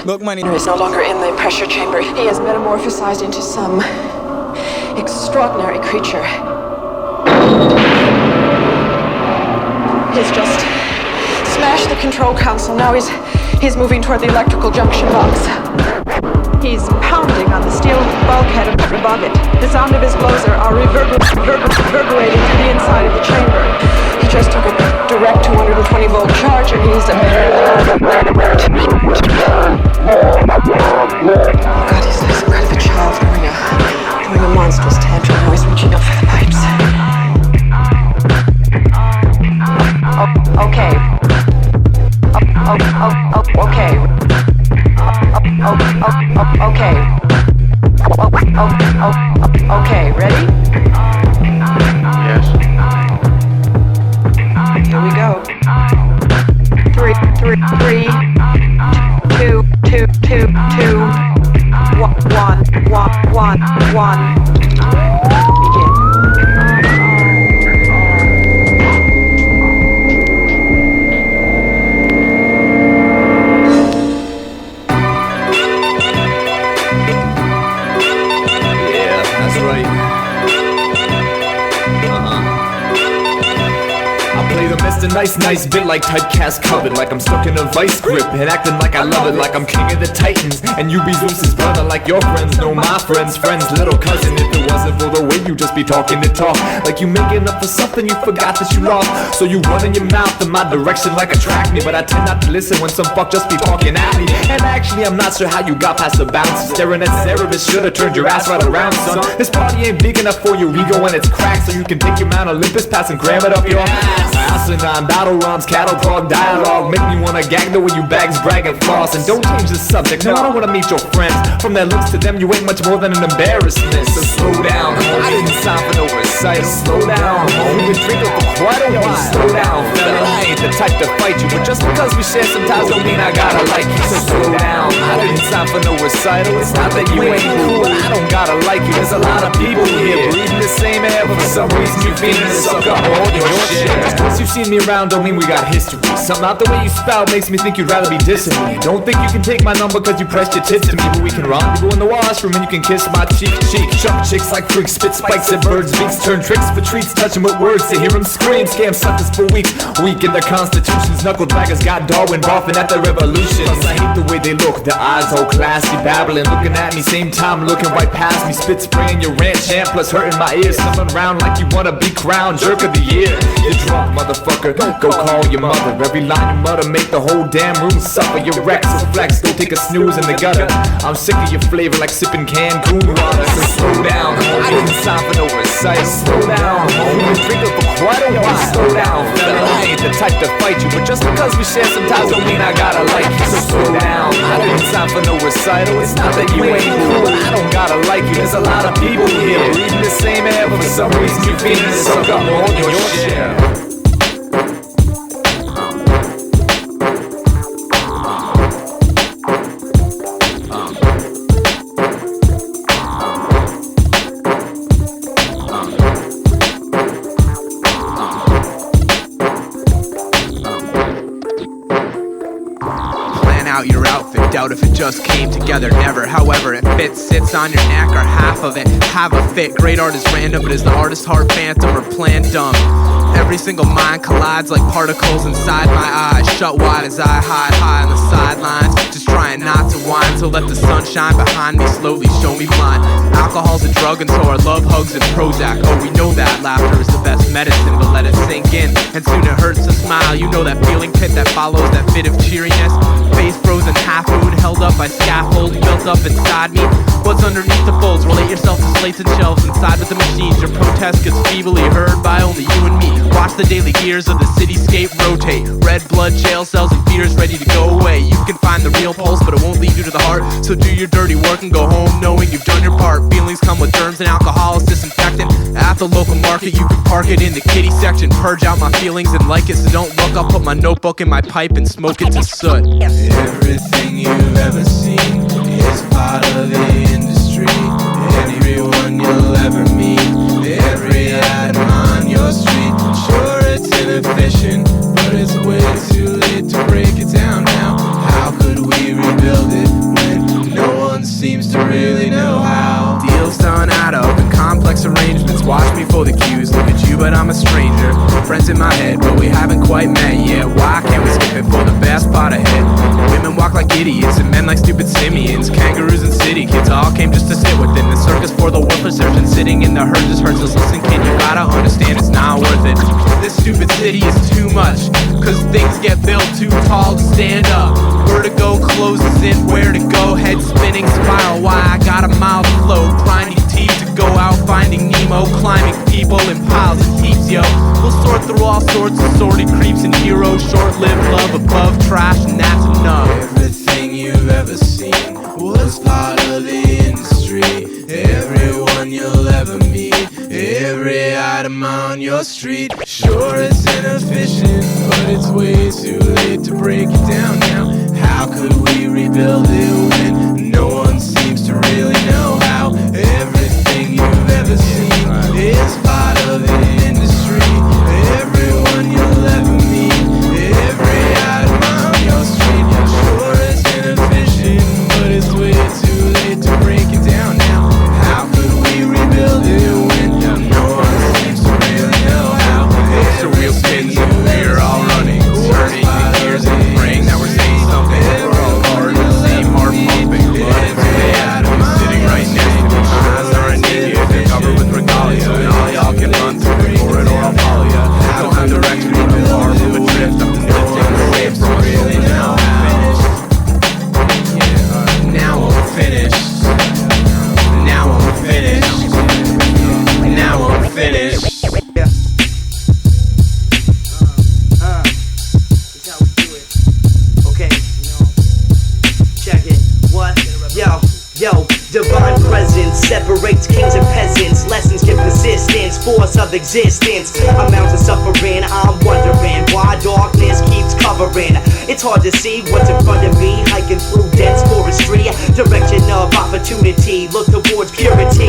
Milkmoney is no longer in the pressure chamber. He has metamorphosized into some extraordinary creature. He's just smashed the control console. Now he's moving toward the electrical junction box. He's pounding on the steel bulkhead above it. The sound of his blows are reverberating through the inside of the chamber. He just took a direct 220 volt charge and he's a Oh God, he's like some kind of a child throwing a monstrous tantrum. Now he's reaching up for the pipes. Okay. Okay. Okay, ready? Yes. Here we go. 3, 2, 1. Begin. Nice bit like typecast covered, like I'm stuck in a vice grip and acting like I love it, like I'm king of the Titans and you be Zeus's brother, like your friends know my friend's little cousin. If it wasn't for the way you just be talking to talk, like you making up for something you forgot that you lost. So you running your mouth in my direction like attract me, but I tend not to listen when some fuck just be talking at me. And actually I'm not sure how you got past the bounce. Staring at Cerebus should've turned your ass right around, son. This party ain't big enough for your ego when it's cracked, so you can take your Mount Olympus pass and cram it up your ass. Asinine battle rhymes, cattle prog dialogue make me wanna gag the way you bags brag and floss. And don't change the subject, no, I don't wanna meet your friends. From their looks to them, you ain't much more than an embarrassment. So slow down, I didn't sign for no recital. Slow down, we've been drinking for quite a while. Slow down, fella, I ain't the type to fight you, but just because we share some ties don't mean I gotta like you. So slow down, I didn't sign for no recital. It's not that you ain't cool, but I don't gotta like you. There's a lot of people here breathing the same air, but for some reason you feeling the sucker on your shit. Just cause you've seen me around don't mean we got history. Something out the way you spout makes me think you'd rather be dissing me. Don't think you can take my number cause you pressed your tits to me, but we can rendezvous in the washroom and you can kiss my cheek. Chuck chicks like freaks, spit spikes at birds, beats, turn tricks for treats, touch them with words to hear them scream. Scam suckers for weeks, weak in their constitutions. Knuckle draggers got Darwin barfing at the revolution. Plus I hate the way they look, their eyes all classy, babbling, looking at me, same time looking right past me. Spit spraying your ranch champ plus hurting my ears. Someone round like you wanna be crowned jerk of the year. You're drunk, motherfucker, go call your mother. Every line you mutter make the whole damn room suffer. Your Rex or flex, go take a snooze in the gutter. I'm sick of your flavor like sipping Cancun water. So slow down, I didn't sign for no recital. Slow down, we've been drinking for quite a while. Slow down, fella, I ain't the type to fight you, but just because we share some ties don't mean I gotta like you. So slow down, I didn't sign for no recital. It's not that you ain't cool, but I don't gotta like you. There's a lot of people here breathing the same air, but for some reason you feeling the sucker more than your share. Your outfit, doubt if it just came together, never. However it fits, sits on your neck or half of it. Have a fit, great art is random, but is the artist's heart phantom or planned dumb? Every single mind collides like particles inside my eyes. Shut wide as I hide high on the sidelines, just trying not to whine. So let the sun shine behind me, slowly show me blind. Alcohol's a drug and so are love, hugs, and Prozac. Oh, we know that laughter is the best medicine, but let it sink in, and soon it hurts to smile. You know that feeling pit that follows that fit of cheeriness. Face frozen, half moon, held up by scaffold, built up inside me. What's underneath the folds? Relate yourself to slates and shelves inside with the machines. Your protest gets feebly heard by only you and me. Watch the daily gears of the cityscape rotate. Red blood, jail cells, and fears ready to go away. You can find the real pulse, but it won't lead you to the heart. So do your dirty work and go home knowing you've done your part. Feelings come with germs and alcohol is disinfectant. At the local market, you can park it in the kiddie section. Purge out my feelings and like it, so don't look. I'll put my notebook in my pipe and smoke it to soot. Everything you've ever seen is part of the industry. Everyone you'll ever meet, every item on your street. Sure, it's inefficient, but it's way too late to break it down now. How could we rebuild it? stranger. Friends in my head, but we haven't quite met yet. Why can't we skip it for the best spot ahead? Women walk like idiots and men like stupid simians. Kangaroos and city kids all came just to sit within the circus for the worthless surgeon. Sitting in the herd just hurts us. Listen kid, you gotta understand it's not worth it. This stupid city is too much, cause things get built too tall to stand up. Vertigo closes in, where to go, head spinning spiral. Why I got a mouth flow, grinding teeth to go out finding Nemo, climbing people in piles of heaps, yo. We'll sort through all sorts of sordid creeps and heroes, short-lived love above trash, and that's enough. Everything you've ever seen was part of the industry. Everyone you'll ever meet, every item on your street. Sure, it's inefficient, but it's way too late to break it down now. How could we rebuild it when no one seems to really know how? Everything you've ever seen is part of the industry. Everyone you'll ever meet, every item on your street. Sure, it's inefficient, but it's way too late to break it down now. How could we rebuild it when no one seems to really know how? Surreal spins and we're all running, turning the gears and praying that we're saying something. We're all part of the same heart pumping blood into the atom. Sitting right next to me, eyes aren't naked, they're covered with regalia, and all y'all can run through the corridor, I'll follow ya. Don't have direction, I'm far from a drift. I'm lifting the same from a really now I'm finished. Now I'm finished. Now I'm finished. That's how we do it. Okay, check it. What? Yo, divine presence separates kings and peasants. Lessons give persistence, force of existence. Amounts of suffering, I'm wondering why darkness keeps covering. It's hard to see what's in front of me, hiking through dense forestry. Direction of opportunity, look towards purity.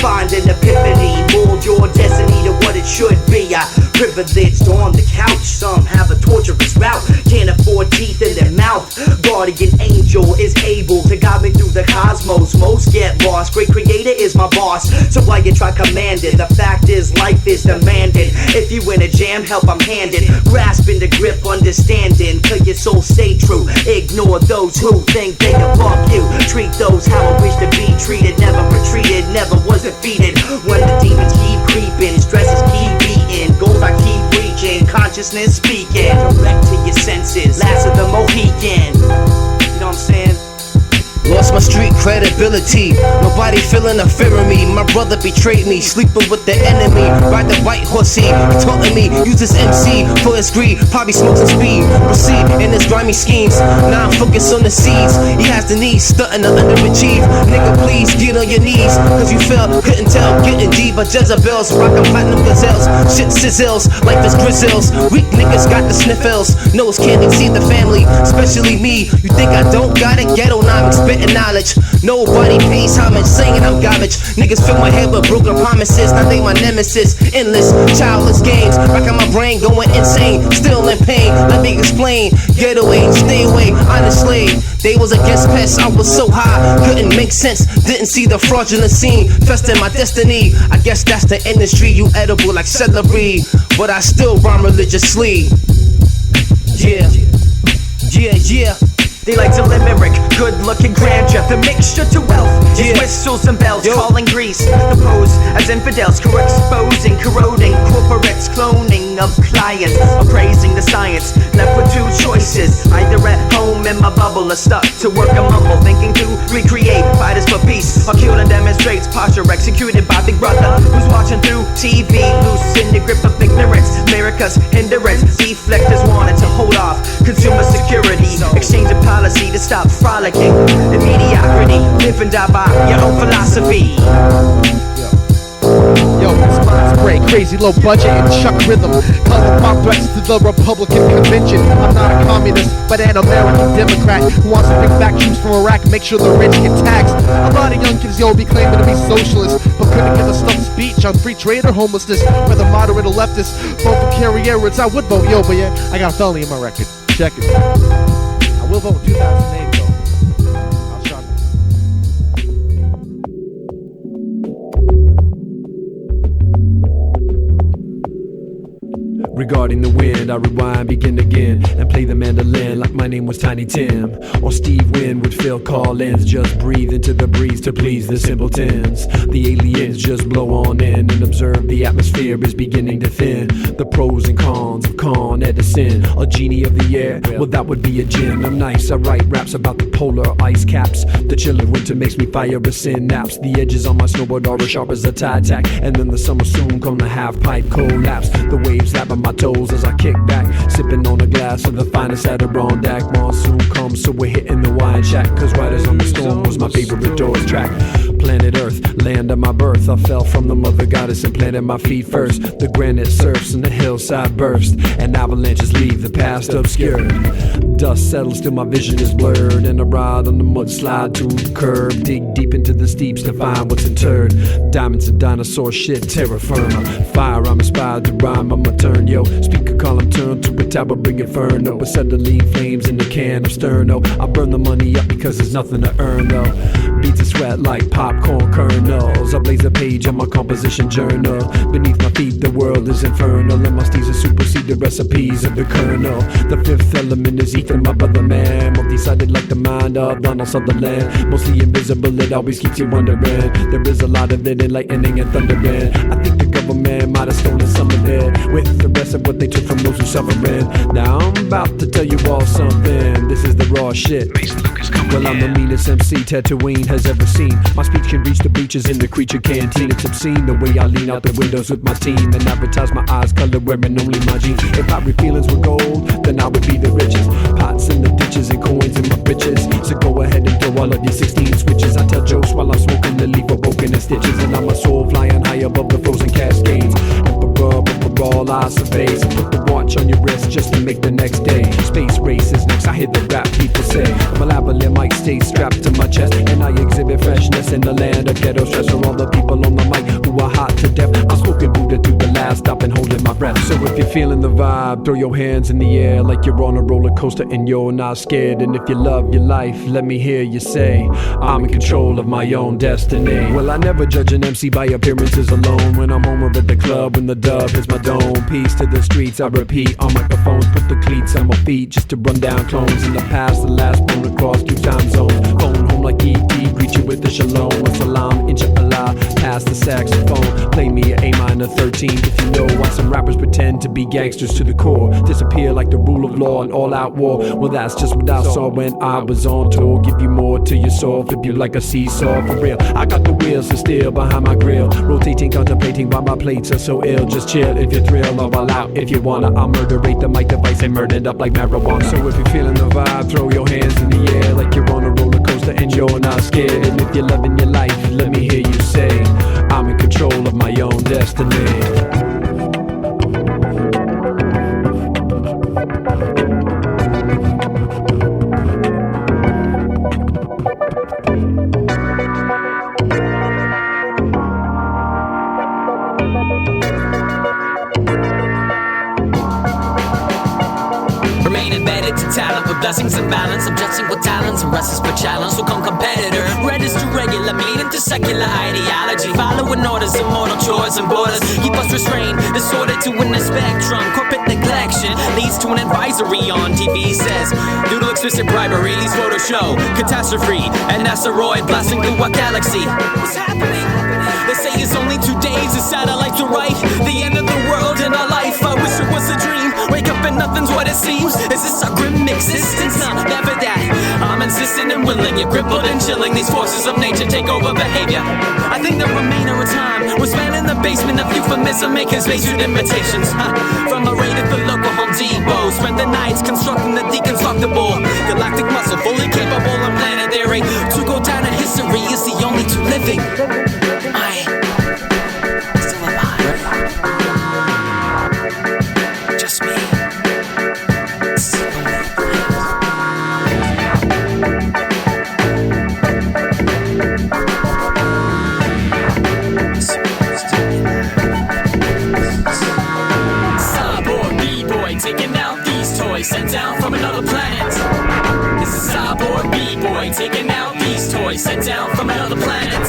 Find an epiphany, mold your destiny to what it should be. Privileged on the couch, some have a torturous route. Can't afford teeth in their mouth. Guardian angel is able to guide me through the cosmos. Most get lost, great creator is my boss. So why you try commanding? The fact is life is demanding. If you in a jam, help I'm handing. Grasping the grip, understanding. Till your soul stay true. Ignore those who think they can fuck you. Treat those how I wish to be treated. Never retreated, never was defeated. When the demons keep creeping, stresses keep beating, goals I keep reaching, consciousness speaking. Direct to your senses, last of the Mohican. You know what I'm saying? Lost my street credibility, nobody feeling a fear of me. My brother betrayed me, sleeping with the enemy. Ride the white horsey, he taunting me. Use his MC for his greed, probably smokes some speed. Proceed in his grimy schemes, now I'm focused on the seeds. He has the knees, stunting to underachieve. Nigga please get on your knees, cause you fell, couldn't tell. Getting deep, but Jezebels, rockin' platinum gazelles. Shit sizzles, life is grizzles. Weak niggas got the sniffles, nose can't exceed the family, especially me. You think I don't got it? Ghetto-nomics, knowledge. Nobody pays homage, saying I'm garbage. Niggas fill my head with broken promises, now they my nemesis. Endless, childless games, rocking my brain, going insane. Still in pain, let me explain. Get away, stay away, honestly. They was against pests, I was so high, couldn't make sense. Didn't see the fraudulent scene, fest in my destiny. I guess that's the industry, you edible like celery. But I still rhyme religiously. Yeah. They like to limerick, good looking grandeur. The mixture to wealth is whistles and bells, calling Greece. The pose as infidels, exposing, corroding corporates, cloning of clients, appraising the science. Left with two choices, either at home in my bubble or stuck to work a mumble, thinking to recreate fighters for peace. Or kill and demonstrates posture executed by Big Brother, who's watching through TV, loose in the grip of ignorance. America's hindrance, deflectors wanted to hold off consumer security, exchanging policy to stop frolicking in mediocrity. Live and die by your own philosophy. Yo, it's Mindspray, crazy low budget and chuck rhythm. Calling bomb threats to the Republican convention. I'm not a communist, but an American Democrat who wants to bring back troops from Iraq, make sure the rich get taxed. A lot of young kids, yo, be claiming to be socialists, but couldn't give a stump speech on free trade or homelessness. Whether moderate or leftist, vote for Carrieras, I would vote, yo, but yeah, I got a felony in my record. Check it. I will vote in 2008, though. I'll shop it. Regarding the wind, I rewind, begin again, and play the mandolin like my name was Tiny Tim. Or Steve Winwood, Phil Collins, just breathe into the breeze to please the simpletons. The aliens just blow on in and observe the atmosphere is beginning to thin. The pros and cons of Con Edison, a genie of the air, well that would be a gin. I'm nice, I write raps about the polar ice caps. The chill of winter makes me fire a synapse. The edges on my snowboard are as sharp as a tie tack. And then the summer soon come the half pipe collapse. The waves lap on my toes as I kick back, sipping on a glass of the finest Adirondack. Monsoon comes, so we're hitting the wine shack, cause Riders on the Storm was my favorite Doors track. Planet Earth, land of my birth, I fell from the mother goddess and planted my feet first. The granite surfs and the hillside burst, and avalanches leave the past obscured. Dust settles till my vision is blurred, and I ride on the mudslide to the curb. Dig deep into the steeps to find what's interred. Diamonds and dinosaur shit, terra firma. Fire, I'm inspired to rhyme on my turn, yo. Speaker column turn to a tab, bring inferno. Acetylene flames in the can of sterno. I burn the money up because there's nothing to earn though. Beats and sweat like popcorn kernels. I blaze a page on my composition journal. Beneath my feet the world is infernal, and my steeds supersede the recipes of the kernel. The fifth element is ether, my brother man. Multi-sided like the mind of Donald Sutherland. Mostly invisible, it always keeps you wondering. There is a lot of it in lightning and thundering. I think the government might have stolen some of it, with the rest of what they took from those who suffering. Now I'm about to tell you all something. This is the raw shit. Well, I'm the meanest MC Tatooine has ever seen. My speech can reach the beaches in the creature canteen. It's obscene the way I lean out the windows with my team and advertise my eyes color wearing only my jeans. If my feelings were gold, then I would be the richest. Pots in the ditches and coins in my britches. So go ahead and throw all of your 16 switches. I tell jokes while I'm smoking the leaf of broken in stitches, and I'm a soul flying high above the frozen cascades. All I survey, so put the watch on your wrist just to make the next day. Space race is next, I hear the rap people say. My lavalier mic stays strapped to my chest, and I exhibit freshness in the land of ghetto stress. For all the people on the mic who are hot to death, I'm smoking Buddha through the last stop and holding my breath. So if you're feeling the vibe, throw your hands in the air like you're on a roller coaster and you're not scared. And if you love your life, let me hear you say, I'm in control of my own destiny. Well, I never judge an MC by appearances alone. When I'm home or at the club, when the dub hits my dome. Peace to the streets, I repeat on microphones. Put the cleats on my feet just to run down clones. In the past, the last bone across 2 time zones. Phone home like E.T., greet you with the shalom. A salam, inshallah, pass the saxophone. Play me a A minor 13 if you know why some rappers pretend to be gangsters to the core. Disappear like the rule of law and all out war. Well, that's just what I saw when I was on tour. Give you more to your soul, flip you like a seesaw for real. I got the wheels of steel behind my grill, rotating, contemplating why my plates are so ill. Just chill if you're thrilled, or all out if you wanna. I'll murderate the mic device and murdered up like marijuana. So if you're feeling the vibe, throw your hands in the air like you're on a roller coaster and you're not scared. And if you're loving your life, let me hear you say, I'm in control of my own destiny. Blessings and balance, I'm judging with talents and restless for challenge. So come competitor, register regular, mean into secular ideology. Following orders, immortal chores and borders. Keep us restrained, disordered to in the spectrum. Corporate neglection leads to an advisory on TV. Says, due to explicit bribery, these photos show catastrophe. An asteroid blasting through our galaxy. What's happening? They say it's only 2 days, the satellites are right. The end of the world and our life, I wish it was a dream. Wake up and nothing's what it seems. Is this our grim existence? No, never that. I'm insistent and willing, you're crippled and chilling. These forces of nature take over behavior. I think the remainder of time was spent in the basement of Euphemism, making spacesuit imitations. From a raid at the local Home Depot, spent the nights constructing the deconstructible. Galactic muscle, fully capable and planetary. To go down in history is the only 2 living. I still alive. Just me. Cyborg, Bboy, taking out these toys sent down from another planet. This is Cyborg, Bboy, taking out these toys sent down from another planet.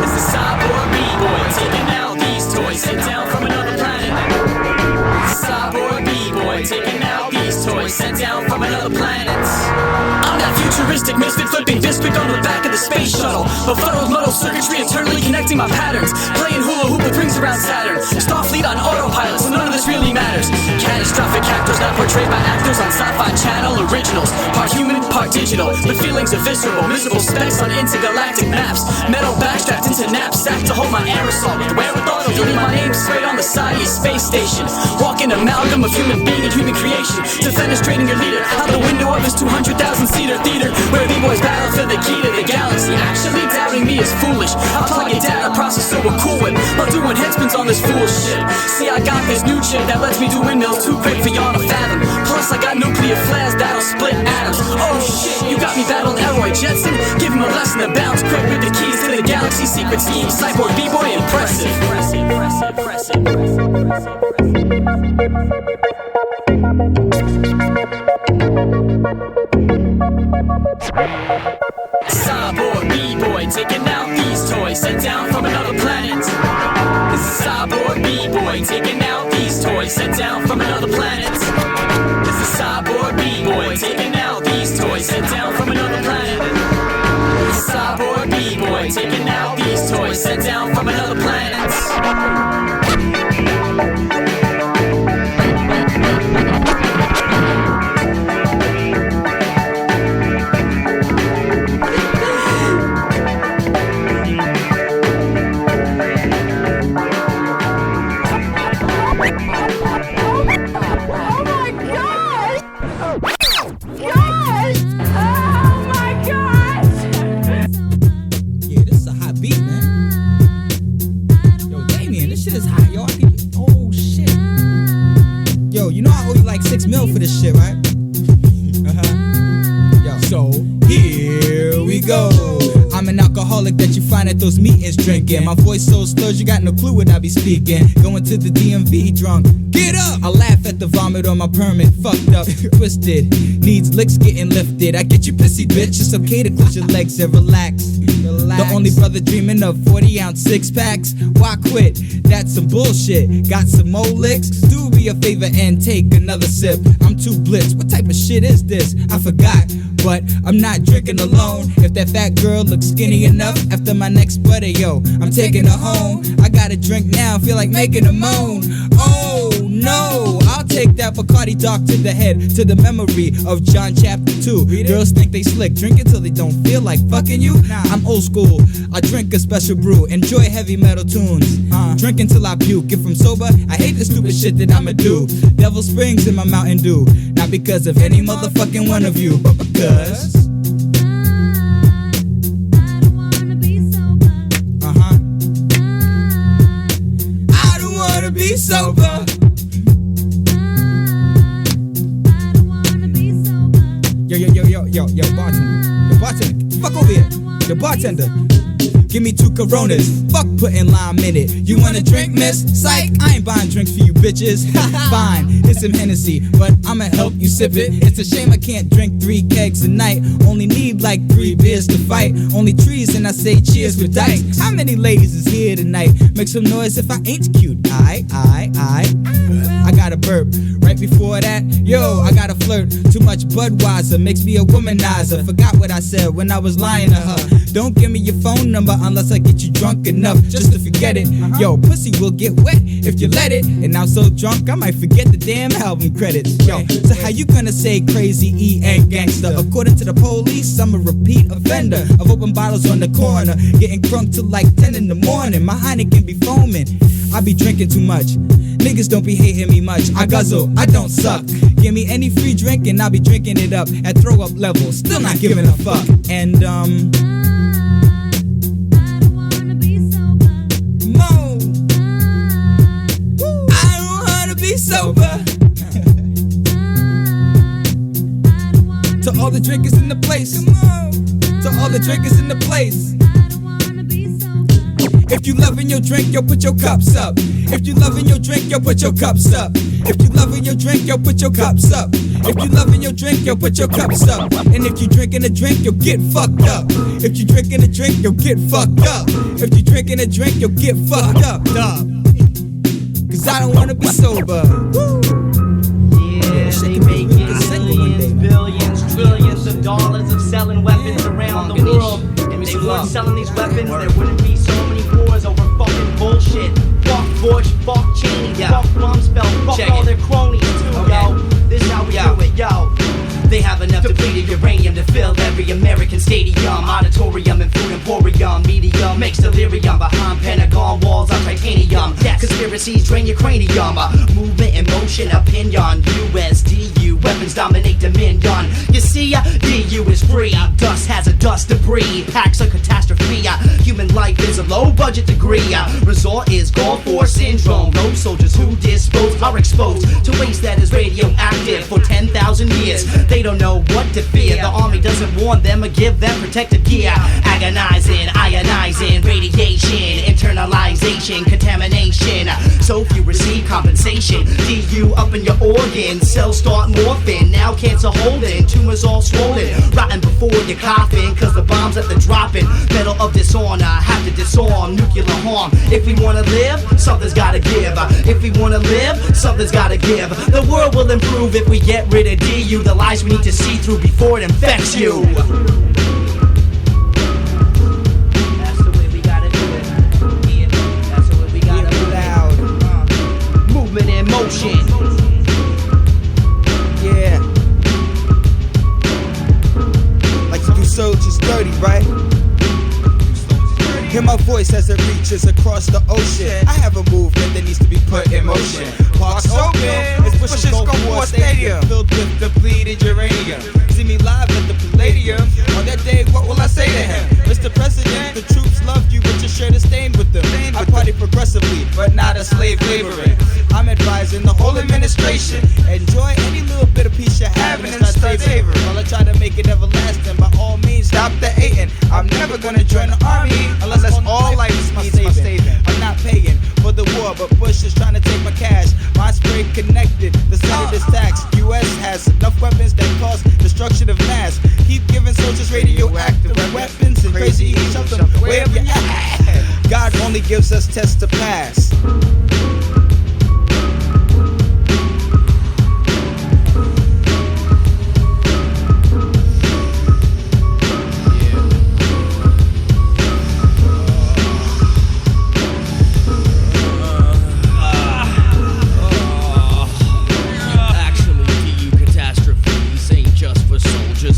This is Cyborg, Bboy, taking out these toys sent down from another planet. sadistic misfit flipping disc on the back of the space shuttle. Befuddled muddled circuitry internally connecting my patterns. Playing hula hoop with rings around Saturn. Starfleet on autopilot, so none of this really matters. Catastrophic actors not portrayed by actors on Sci-Fi Channel originals. Part human, part digital, but feelings are visceral. Miserable specks on intergalactic maps. Metal backstrapped into knapsack to hold my aerosol. With the wherewithal to leave my name straight on the side of your space station. Walking amalgam of human being and human creation. Defenestrating your leader out the window of his 200,000-seater theater, where B-boys battle for the key to the galaxy. Actually doubting me is foolish. I'll plug it down, I process so we're cool with while doing headspins on this fool shit. See, I got this new chip that lets me do windmills too quick for y'all to fathom. Plus, I got nuclear flares that'll split atoms. Oh shit, you got me battled Elroy Jetson. Give him a lesson to bounce quick with the keys to the galaxy secret scheme. Cyborg, Bboy, impressive. Cyborg, Bboy, taking out these toys sent down from another planet. This is Cyborg, Bboy, taking out these toys sent down from another planet. This is Cyborg, Bboy, taking out these toys sent down from another planet. This is Cyborg, Bboy, taking out these toys sent down from another planet. Mil for this shit, right? Yo. So here we go. I'm an alcoholic that you find at those meetings drinking. My voice so slurred you got no clue what I be speaking. Going to the DMV drunk. Get up! I laugh at the vomit on my permit. Fucked up, twisted. Needs licks getting lifted. I get you pissy, bitch. It's okay to close your legs and relax. The only brother dreaming of 40-ounce six-packs. Why quit? That's some bullshit. Got some more licks? Do me a favor and take another sip. I'm too blitzed. What type of shit is this? I forgot, but I'm not drinking alone. If that fat girl looks skinny enough after my next buddy, yo, I'm taking her home. I gotta drink now, feel like making a moan. Oh no, I'll take that Bacardi Dark to the head, to the memory of John chapter 2. Girls think they slick, drink it till they don't feel like fucking you. I'm old school, I drink a special brew, enjoy heavy metal tunes. Drink until I puke. If I'm sober, I hate the stupid shit that I'ma do. Devil Springs in my Mountain Dew, not because of any motherfucking one of you, but because I don't wanna be sober. Yo, bartender, fuck over here. The bartender, give me 2 Coronas, fuck putting lime in it. You wanna drink, miss? Psych, I ain't buying drinks for you bitches. Fine, it's some Hennessy, but I'ma help you sip it. It's a shame I can't drink 3 kegs a night. Only need like 3 beers to fight. Only trees and I say cheers with dice. How many ladies is here tonight? Make some noise if I ain't cute. I got a burp. Right before that, yo, I got a flirt. Too much Budweiser makes me a womanizer. Forgot what I said when I was lying to her. Don't give me your phone number unless I get you drunk enough just to forget it. Yo, pussy will get wet if you let it. And I'm so drunk I might forget the damn album credits. Yo, so how you gonna say Crazy E and gangster? According to the police, I'm a repeat offender of open bottles on the corner, getting crunk till like 10 in the morning. My Heineken be foaming. I be drinking too much. Niggas don't be hating me much. I guzzle, I don't suck. Give me any free drink and I'll be drinking it up at throw up level. Still not giving a fuck. And sober. To all the drinkers in the place, come on. To all the drinkers in the place. If you loving your drink, yo, put your cups up. If you loving your drink, yo, put your cups up. If you loving your drink, yo, put your cups up. If you loving your drink, yo, put your cups up. And if you drinking a drink, yo, get fucked up. If you drinking a drink, yo, get fucked up. If you drinking a drink, yo, get fucked up. Cause I don't wanna be sober. Yeah, they making billions, trillions of dollars of selling weapons. weren't selling these weapons, there wouldn't be so many wars over fucking bullshit. Fuck Bush, fuck Cheney, fuck Rumsfeld, fuck all their cronies too, yo. This is how we do it, yo. They have enough depleted uranium to fill every American stadium, auditorium, and food emporium. Medium makes delirium behind Pentagon walls of titanium. Conspiracies drain your cranium. Movement in motion, opinion. USDU, weapons dominate dominion. You see, DU is free. Dust has a dust debris. Packs a catastrophe. Human life is a low budget degree. Resort is Gulf War syndrome. Those soldiers who dispose are exposed to waste that is radioactive for 10,000 years. They don't know what to fear. The army doesn't warn them or give them protective gear. Agonizing, ionizing, radiation, internalization, contamination. So few receive compensation. DU up in your organs, cells start morphing. Now cancer holding, tumors all swollen, rotting before your coffin. Cause the bombs at the dropping, metal of dishonor, have to disarm nuclear harm. If we wanna live, something's gotta give. If we wanna live, something's gotta give. The world will improve if we get rid of DU. The lies we need to see through before it infects you. That's the way we gotta do it. Yeah, that's the way we gotta do it. Movement in motion. Yeah. Like to do soldiers dirty, right? Hear my voice as it reaches across the ocean. I have a movement that needs to be put in motion. Parks open, it's Bush's Gulf War Stadium, filled with depleted uranium. See me live at the Palladium. On that day, what will I say to him? Mr. President, the troops loved you, but you shared a stain with them. I party progressively, but not a slave laboring. I'm advising the whole administration. Enjoy any little bit of peace you're having and start saving. While I try to make it everlasting, by all means, stop the hating. I'm never gonna join the army unless that's all life needs my saving. I'm not paying for the war, but Bush is trying to take my cash. Mindspray connected, the Senate is taxed. US has enough weapons that cause destruction of mass. Keep giving soldiers radioactive weapons and crazy shove them way up your ass. God only gives us tests to pass.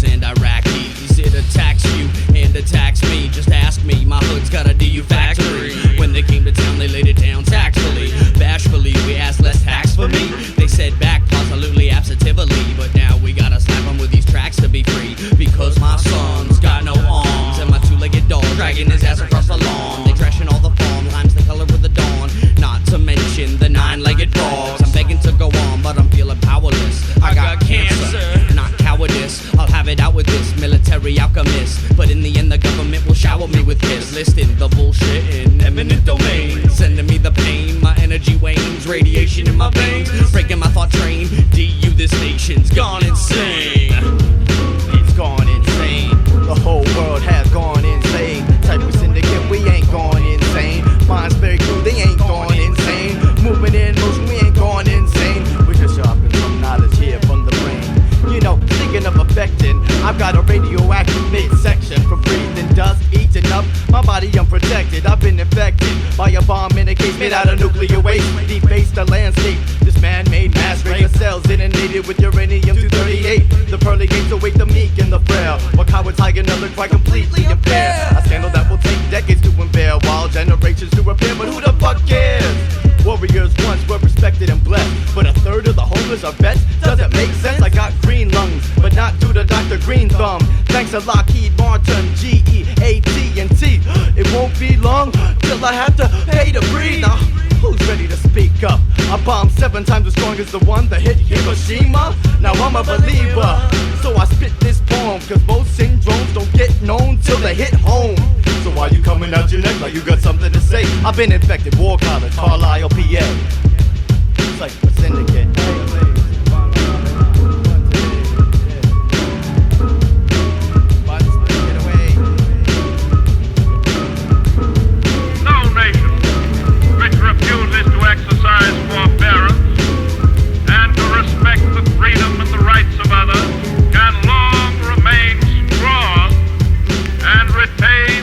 And Iraqis, it attacks you and attacks me. Just ask me, my hood's got a DU factory. When they came to town, they laid it down tactfully. Bashfully, we asked less tax for me. They said back positively, absentively. But now we gotta slap them with these tracks to be free. Because my son's got no arms, and my two-legged dog dragging his ass across the lawn. They trashing all the farmlands, the color of the dawn. Not to mention the nine-legged dogs. I'm begging to go on, but I'm feeling powerless. I got cancer, not cowardice. I'll have it out with this military alchemist. But in the end, the government will shower me with this. Listing the bullshit in eminent domain. Sending me the pain, my energy wanes. Radiation in my veins, breaking my thought train. DU, this nation's gone insane. It's gone insane. The whole world has gone insane. Type of syndicate, we ain't gone insane. Mindspray crew, they ain't gone insane. Movement in motion, we ain't gone insane. We're just sharpening some knowledge here from the brain. You know, thinking of affecting, I've got a radioactive midsection. From breathing dust, eating up my body unprotected. I've been infected by a bomb in a case made out of nuclear waste. Defaced the landscape, this man-made mass rape. The cells inundated with uranium-238. The pearly gates await the meek and the frail, while cowards hide another quite completely impaired. A scandal that will take decades to unveil, while generations to repair. But who the fuck cares? Warriors once were respected and blessed, but a third of the homeless are vets. Doesn't make sense. I got green lungs, but not due to Dr. Green Thumb. Thanks to Lockheed Martin, GE, AT&T. It won't be long till I have to pay to breathe. Now, who's ready to speak up? I bombed 7 times as strong as the one that hit Hiroshima. Now I'm a believer, so I spit this poem. Cause most syndromes don't get known till they hit home. So why you coming out your neck like you got something to say? I've been infected, War College, Carlisle, PA. It's like a syndicate. No nation which refuses to exercise forbearance and to respect the freedom and the rights of others can long remain strong and retain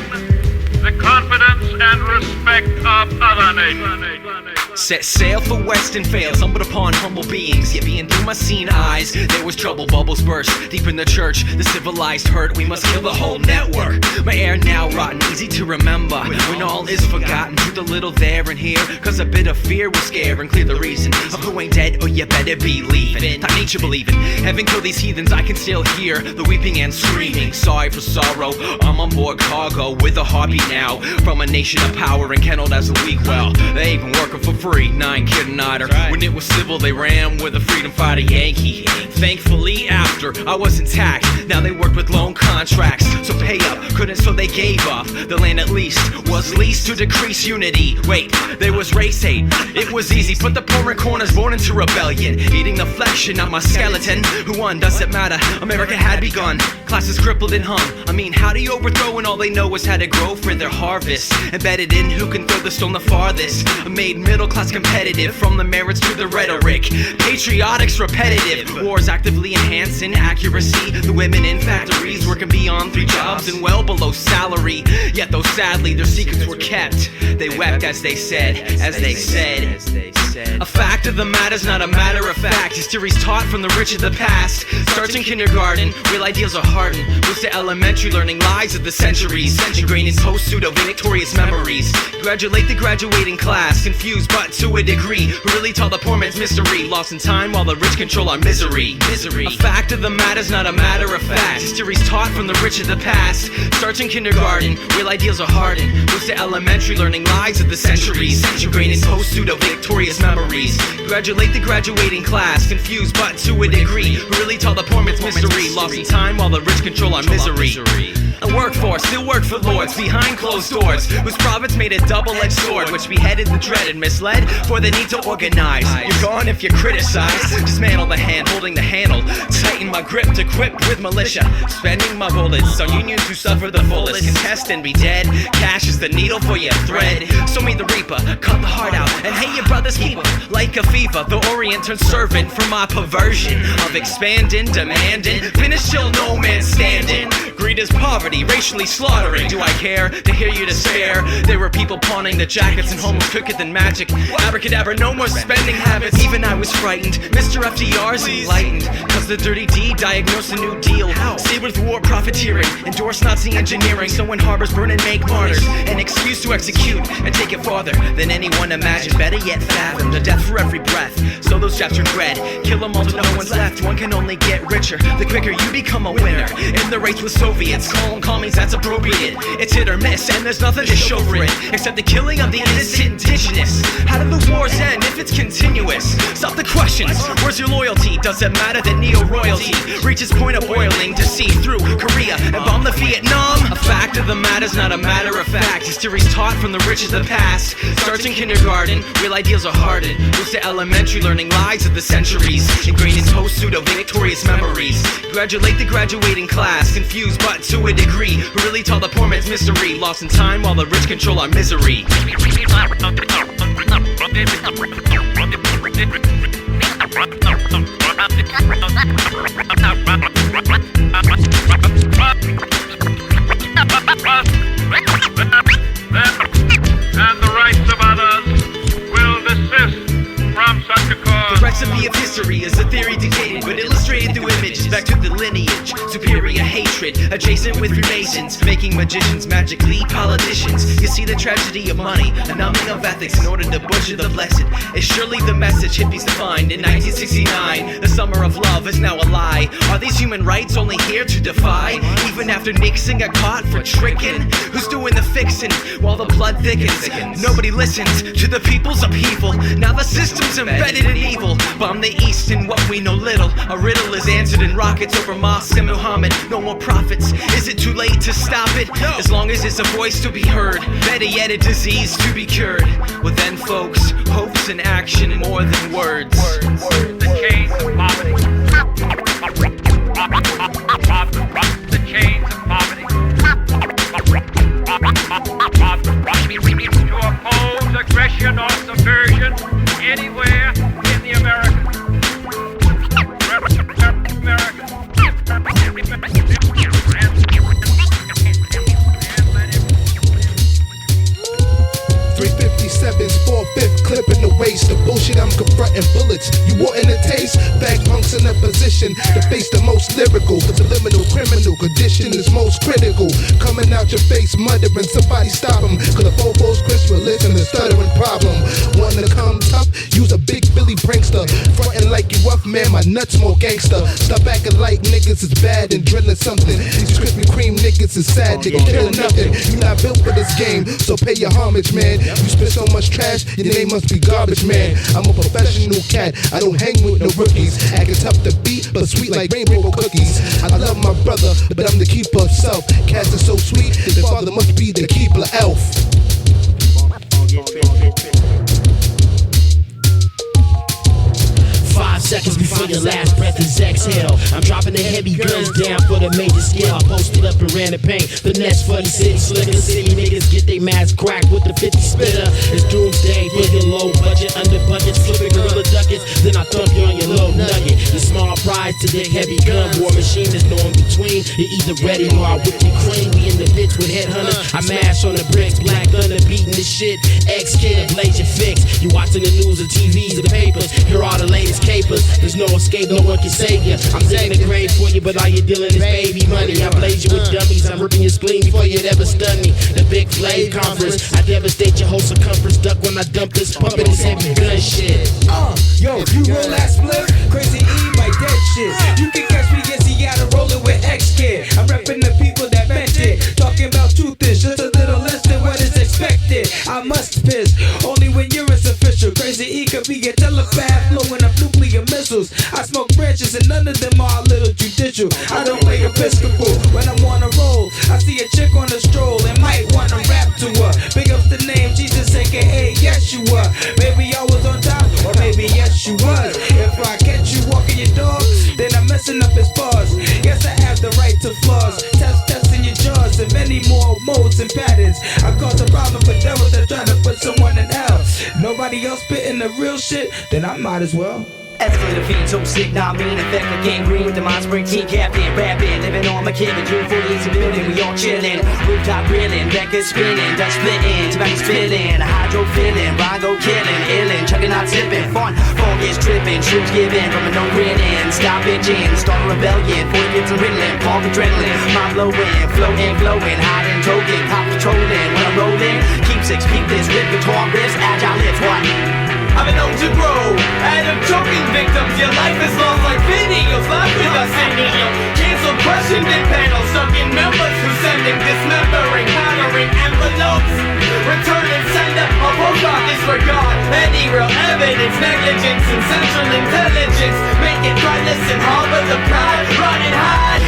set sail for west and failed. Stumbled upon humble beings, yet being through my seen eyes, there was trouble. Bubbles burst deep in the church. The civilized hurt, we must kill the whole network. My air now rotten, easy to remember when all is forgotten. Do the little there and here, cause a bit of fear will scare and clear the reason of who ain't dead, or you better be leaving. Thought nature believing, heaven kill these heathens. I can still hear the weeping and screaming. Sorry for sorrow, I'm on board cargo with a heartbeat now. From a nation of power and kenneled as a weak. Well, they ain't been working for free, nah, I ain't kidding either. When it was civil, they ran with a freedom fighter Yankee. Thankfully, after I was intact, now they work with loan contracts. So pay up, couldn't, so they gave up. The land at least was leased to decrease unity. Wait, there was race hate, it was easy. Put the poor in corners, born into rebellion. Eating the flesh and not my skeleton. Who won, doesn't matter, America had begun. Classes crippled and hung. I mean, how do you overthrow when all they know is how to grow for their harvest? Embedded in who can throw the stone the farthest. Made middle class competitive, from the merits to the rhetoric. Patriotic's repetitive, wars actively enhancing accuracy. The women in factories working beyond 3 jobs and well below salary. Yet though sadly their secrets were kept, they wept as they said. A fact of the matter's not a matter of fact. History's taught from the rich of the past. Starts in kindergarten, real ideals are hardened. Moves to elementary, learning lies of the centuries. Ingrained in post-pseudo-victorious memories. Graduate the graduating class, confused but to a degree. Who really taught the poor man's mystery. Lost in time while the rich control our misery. A fact of the matter's not a matter of fact. History's taught from the rich of the past. Starts in kindergarten, real ideals are hardened. Moves to elementary, learning lies of the centuries. Ingrained in post-pseudo-victorious memories. Graduate the graduating class, confused but to a degree. Who really taught the poor man's mystery. Lost in time while the rich control our misery. A workforce, still work for lords behind closed doors, whose province made a double-edged sword, which beheaded the dreaded, misled for the need to organize. You're gone if you criticize. Dismantle the hand holding the handle, tighten my grip to equip with militia, spending my bullets on unions who suffer the fullest. Contest and be dead, cash is the needle for your thread. So me the reaper, cut the heart out and hate your brother's keeper. Like a fever, the orient turns servant for my perversion of expanding, demanding, finish till no man's standing. Greed is poverty, racially slaughtering. Do I care to hear you despair? There were people pawning the jackets and homeless quicker than magic. Abracadabra, no more spending habits. Even I was frightened, Mr. FDR's enlightened, cause the dirty deed diagnosed a new deal. Stayed with war profiteering, endorsed Nazi engineering. So when harbors burn and make martyrs, an excuse to execute and take it farther than anyone imagined. Better yet fathom the death for every breath. So those jabs turn red, kill them all till no one's left. One can only get richer the quicker you become a winner. In the race with Soviets, call them commies, that's appropriate. It's hit or miss and there's nothing to show for it except the killing of the innocent indigenous. How do the wars end if it's continuous? Stop the questions, where's your loyalty? Does it matter that neo-royalty reaches point of boiling to see through Korea and bomb the Vietnam? A fact of the matter's not a matter of fact. History's taught from the rich of the past. Starts in kindergarten, real ideals are hardened. Moves to elementary, learning lies of the centuries. Ingrained in post-pseudo-victorious memories. Graduate the graduating class, confused but to a degree. Who really taught the poor man's mystery. Lost in time while the rich control our misery. And the rights of others will desist from such a cause. The recipe of history is a theory dictated but illustrated through images. Back to the lineage, superior hatred, adjacent with Freemasons, making magicians magically politicians. You see the tragedy of money, a numbing of ethics in order to butcher the blessed. It's surely the message hippies defined in 1969. The summer of love is now a lie. Are these human rights only here to defy? Even after Nixon got caught for tricking? Who's doing the fixing while the blood thickens? Nobody listens to the people's upheaval. Now the system's embedded in evil. Bomb the east in what we know little. A riddle is answered in rockets over mosques and Muhammad. No more prophets. Is it too late to stop it? As long as it's a voice to be heard. Better yet, a disease to be cured. Well then folks, hopes and action more than words. The chains of poverty. The chains of poverty. To oppose aggression or subversion anywhere in the Americas. 357's 4/5 clip in the waist. a taste. Fact punks in a position to face the most lyrical. The subliminal criminal condition is most critical. Coming out your face, muttering, somebody stop him. Cause the Bobo's Chris will live in a stuttering problem. Wanna come tough? Use a big Billy prankster. Frontin' like you rough, man, my nuts more gangster. Stop acting like niggas is bad and drilling something. These Krispy Kreme niggas is sad, they killing nothing. You not built for this game, so pay your homage, man. You spit so much trash, your name must be garbage, man. I'm a professional cat, I don't hang with no rookies. Acting tough to beat, but sweet like rainbow cookies. I love my brother, but I'm the keeper of self. Cats is so sweet, their father must be the keeper elf. 5 seconds before your last breath is exhale. I'm dropping the heavy guns down for the major scale. I posted up and ran the paint. Finesse for the city slicker. City niggas get they masks cracked with the 50 spitter. It's doomsday for your low budget, under budget, flipping gorilla duckets. Then I thump you on your low nugget. Your small prize to the heavy gun. War machine, there's no in between. You're either ready or I whip your cream. We in the bitch with headhunters. I mash on the bricks, black thunder beating this shit. X-Kid, blaze your fix. You watching the news, the TVs, the papers. Here are the latest capers. There's no escape, no one can save you. I'm taking the grave for you, but all you're dealing is baby money. I blaze you with dummies. I'm ripping your spleen before you'd ever stun me. The big flame conference, I devastate your whole circumference. Duck when I dump this, pumping this heavy gun shit. Yo, you roll that split, Crazy E, my dead shit. You can catch me in Seattle rolling with X-Kid. I'm repping the people that meant it. Talking about truth is just a little less than what is expected. I must piss, only when you're insufficient. Crazy E could be a telepath, blowing up nuclear missiles. I smoke branches and none of them are a little judicial. I don't play Episcopal when I'm on a roll. I see a chick on a stroll and might wanna rap to her. Big up the name Jesus, aka Yeshua. Maybe I was on top, or maybe yes you was. If I catch you walking your dog, then I'm messing up his bars. Yes, I have the right to flaws. Testing your jaws and many more modes and patterns. I cause a problem for devils that try to put someone in hell. Nobody else spitting the real shit, then I might as well. Escalator feed so sick, not mean, effect like gangrene. The Mindspray team captain, rapping, living on my kid. June 48's a building, we all chillin'. Rooftop grilling, records spinning, Dutch splitting, tobacco spilling, hydro filling, Rongo killing, illin', chugging out sipping, fun, fog is tripping, shrooms giving, from a no grinning, stop bitching, start a rebellion, 40 kids are riddling, pump adrenaline, mind blowing, floating, glowing, hiding, token, pop patrolling, when I'm rolling, keep six, peep this, rip guitar riffs, agile hits, what? I've been known to grow out of choking victims. Your life is lost like videos. Life with us sending you cancel questioned in panels. Stuck in members who sending dismembering, powdering envelopes. Return and send up a postdoc disregard any real evidence. Negligence and central intelligence. Make it right, listen, harbor the pride. Run and hide.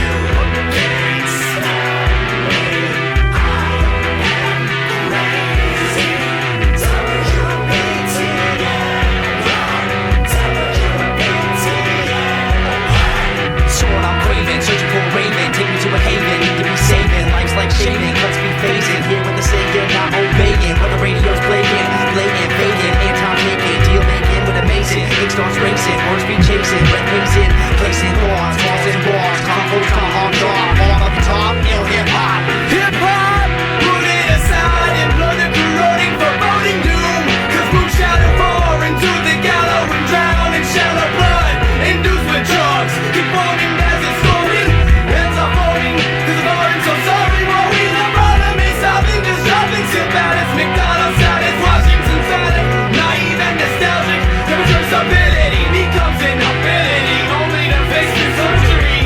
Searching for a raven, take me to a haven. Need to be saving, life's like shaving, cuts be phasing. Hear what they say, you're not obeying. What the radio's playing, blatant, fading, anti making, deal making with a mason. Ink starts racing, words be chasing, breath racing, placing horns, tossing bars, combos, come on, draw, all up top, ill hip hop. Hip hop, put it aside and blood and corroding for voting doom. Cause moves shadow far into the gallows and drown in shallow blood, induced with drugs. Keep falling as it's going, ends up falling. Cause the boring so sorry, while we the bottom is stopping, just dropping shit balance. McDonald's status, Washington status, naive and nostalgic. Never traceability becomes an ability, only to face the surgery.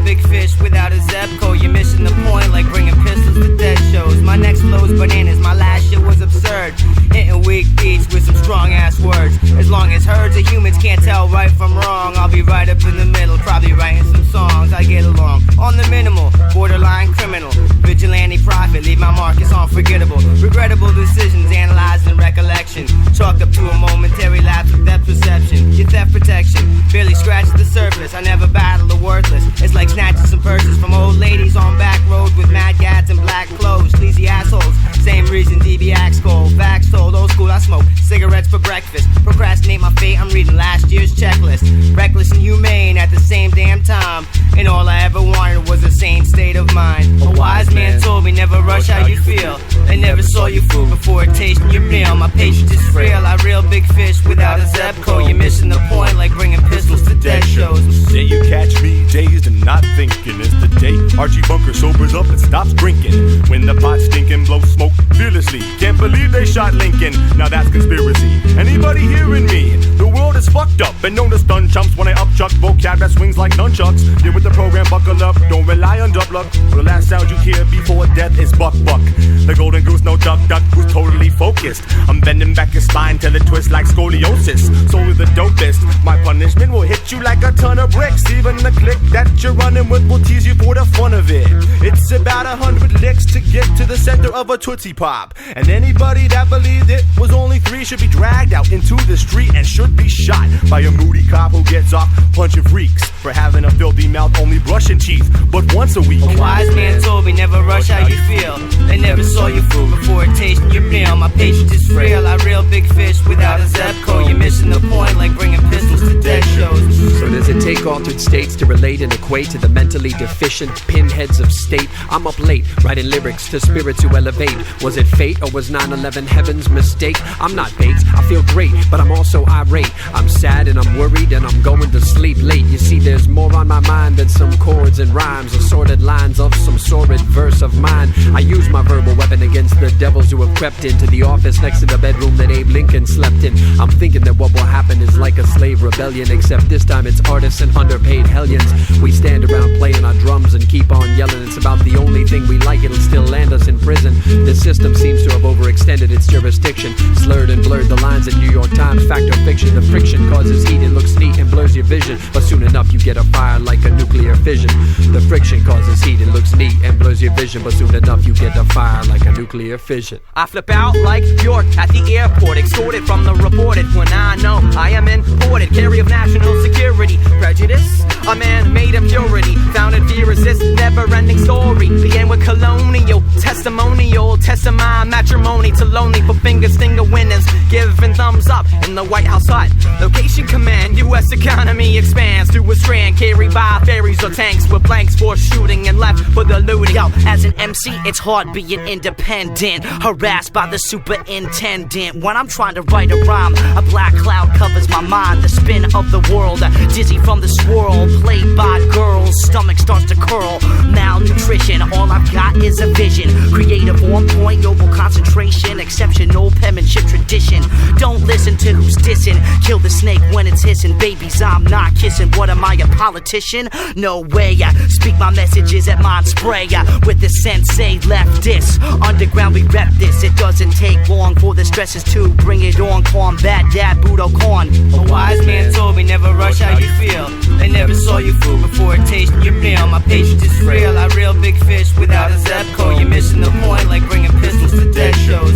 big fish without a Zepco. You're missing the point like bringing pistols to dead shows. My next flow's bananas, my last shit was absurd. Hitting weak beats with some strong ass words. As long as herds of humans can't tell right from wrong, I'll be right up in the middle, probably writing some songs. I get along on the minimal, borderline criminal, vigilante prophet, leave my mark, it's unforgettable. Regrettable decisions, analyzed in recollection, chalked up to a momentary lapse of depth perception. Your theft protection barely scratches the surface. I never battle the worthless. It's like snatching some purses from old ladies on back roads with mad gats and black clothes. Sleazy assholes, same reason DB acts cold. Facts told, old school, I smoke cigarettes for breakfast. Procrastinate my fate, I'm reading last year's checklist. Reckless and humane at the same damn time, and all I ever wanted was the same state of mind. A wise man told me never rush how you feel. They never saw you food before tasting your meal. My patience is frail, I reel big fish without a Zepco. You're missing the point like bringing pistols to dead shows. Day you catch me dazed and not thinking is the day Archie Bunker sobers up and stops drinking. When the pot stinking blows smoke fearlessly. Can't believe they shot Lincoln, now that's conspiracy. Anybody hearing me? The world is fucked up and known as stun chumps. When I upchuck vocab that swings like nunchucks. Deal with the program, buckle up, don't rely on dub luck. The last sound you hear before death is buck buck. The golden goose, no duck duck, who's totally focused. I'm bending back your spine till it twists like scoliosis. Solely the dopest, my punishment will hit you like a ton of bricks. Even the click that you're running with will tease you for the fun of it. It's about 100 licks to get to the center of a Tootsie Pop. And anybody that believed it was only 3 should be dragged out into the street and should be shot by a moody cop who gets off punching freaks for having a filthy mouth, only brushing teeth, but once a week. A wise man told me never rush how you feel. They never saw you food before tasting your meal. My patience is frail, I reel big fish without a Zepco. You're missing the point like bringing pistols to dead shows. So does it take altered states to relate and equate to the mentally deficient pinheads of state? I'm up late, writing lyrics to spirits who elevate. Was it fate or was 9/11 heaven's mistake? I'm not baked, I feel great, but I'm also irate. I'm sad and I'm worried and I'm going to sleep late. You see, there's more on my mind than some chords and rhymes, assorted lines of some sordid verse of mine. I use my verbal weapon against the devils who have crept into the office next to the bedroom that Abe Lincoln slept in. I'm thinking that what will happen is like a slave rebellion, except this time it's artists and underpaid hellions. We stand around playing our drums and keep on yelling. It's about the only thing we like, it'll still land us in prison. The system seems to have overextended its jurisdiction, slurred and blurred the lines in New York Times, fact or fiction. The friction causes heat, it looks neat and blurs your vision, but soon enough you get a fire like a nuclear fission. The friction causes heat, it looks neat and blurs your vision, but soon enough you get a fire like a nuclear fission. I flip out like York at the airport, extorted from the reported when I know I am imported. Carry of national security, prejudice, a man-made impurity, founded fear is this never-ending story. Began with colonial, testimonial, testimony, matrimony to lonely for finger stinger winners, giving thumbs up in the White House hut. Location command, U.S. economy expands to a strand carried by ferries or tanks with blanks for shooting and left for the looting. Yo, as an MC, it's hard being independent, harassed by the superintendent. When I'm trying to write a rhyme, a black cloud covers my mind. The spin of the world, dizzy from the swirl, played by girls, stomach starts to curl. Malnutrition, all I've got is a vision. Creative, on point, noble concentration, exceptional penmanship tradition. Don't listen to who's dissing, kill the snake when it's hissing. Babies, I'm not kissing. What am I, a politician? No way. Speak my messages at Mindspray with the sensei Leftist. Underground, we rep this. It doesn't take long for the stresses to bring it on. Combat that Budokan. A wise man told me never rush how you feel. They never saw you food before tasting your meal. My patience is frail, I reel big fish without a Zepco. You're missing the point like bringing pistols to dead shows.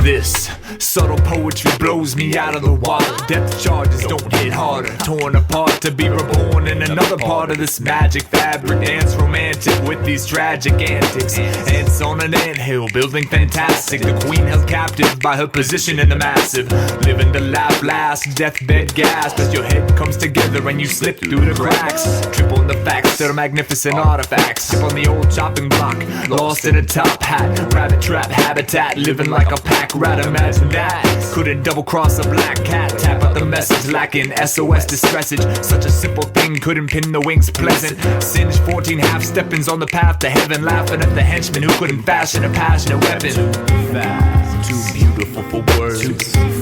This subtle poetry blows me out of the water. Depth charges don't hit harder. Torn apart to be reborn in another part of this magic fabric. Dance romantic with these tragic antics. Ants on an anthill building fantastic. The queen held captive by her position in the massive. Living to laugh last, deathbed gasp as your head comes together and you slip through the cracks. Trip on the facts that are magnificent artifacts. Sip on the old chopping block, lost in a top hat. Rabbit trap habitat, living like a pack rat. Imagine that. Couldn't double cross a black cat. Tap out the message lacking SOS distressage. Such a simple thing couldn't pin the wings pleasant. Singed 14 half steppings on the path to heaven, laughing at the henchman who couldn't fashion a passionate weapon. Too fast. Too beautiful for words. Too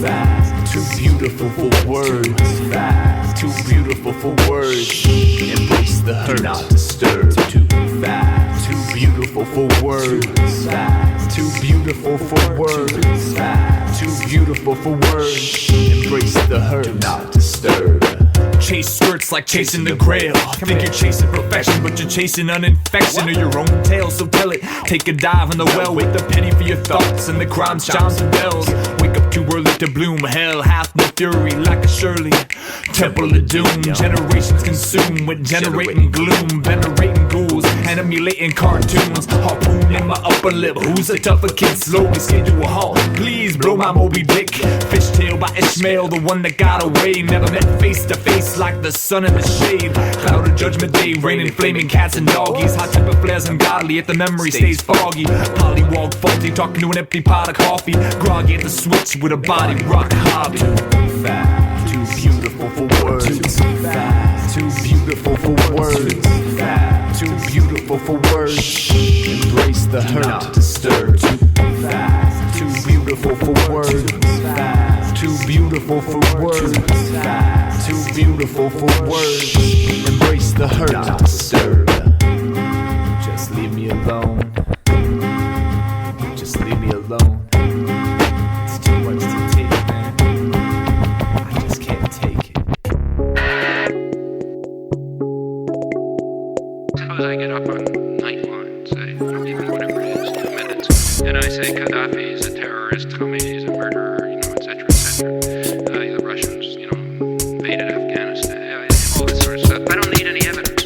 fast. Too beautiful for words. Too fast. Too beautiful for words. Embrace the hurt. Do not disturb. Too fast. Too beautiful for words. Too fast. Too beautiful for words. Too fast. Too beautiful for words. Embrace the hurt. Do not disturb. Chase skirts like chasing the grail. Think you're chasing perfection, but you're chasing an infection of your own tail. So tell it, take a dive in the well. Wait the penny for your thoughts and the crimes, chimes and bells. Wake up too early to bloom. Hell hath no fury like a Shirley. Temple of doom. Generations consumed with generating gloom. Venerating ghouls and emulating cartoons. Harpoon in my upper lip. Who's a tougher kid? Slowly skid to a halt. Please blow my Moby Dick. Fishtail by Ishmael, the one that got away. Never met face to face like the sun in the shade. Cloud of judgment day, raining flaming cats and doggies. Hot temper flares ungodly if the memory stays foggy. Pollywog faulty, talking to an empty pot of coffee. Groggy at the switch with a body rock hobby. Too fast, too beautiful for words. Too fast, too beautiful for words. Too fast, too beautiful for words. Embrace the hurt, not disturb. Too fast, too beautiful for words. Too fast, too beautiful for words. Too fast, too beautiful for words. Embrace the hurt, not disturb. Just leave me alone. Just leave me alone. It's too much to take, man. I just can't take it. Suppose I get up on Nightline, say, even whatever it is, 2 minutes, and I say Gaddafi is a terrorist, Homey is a murderer, etc., etc. The Russians, invaded Afghanistan, all this sort of stuff. I don't need any evidence.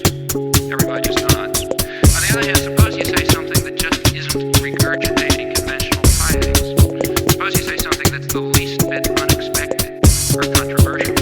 Everybody just nods. On the other hand, suppose you say something that just isn't regurgitating conventional findings. Suppose you say something that's the least bit unexpected or controversial.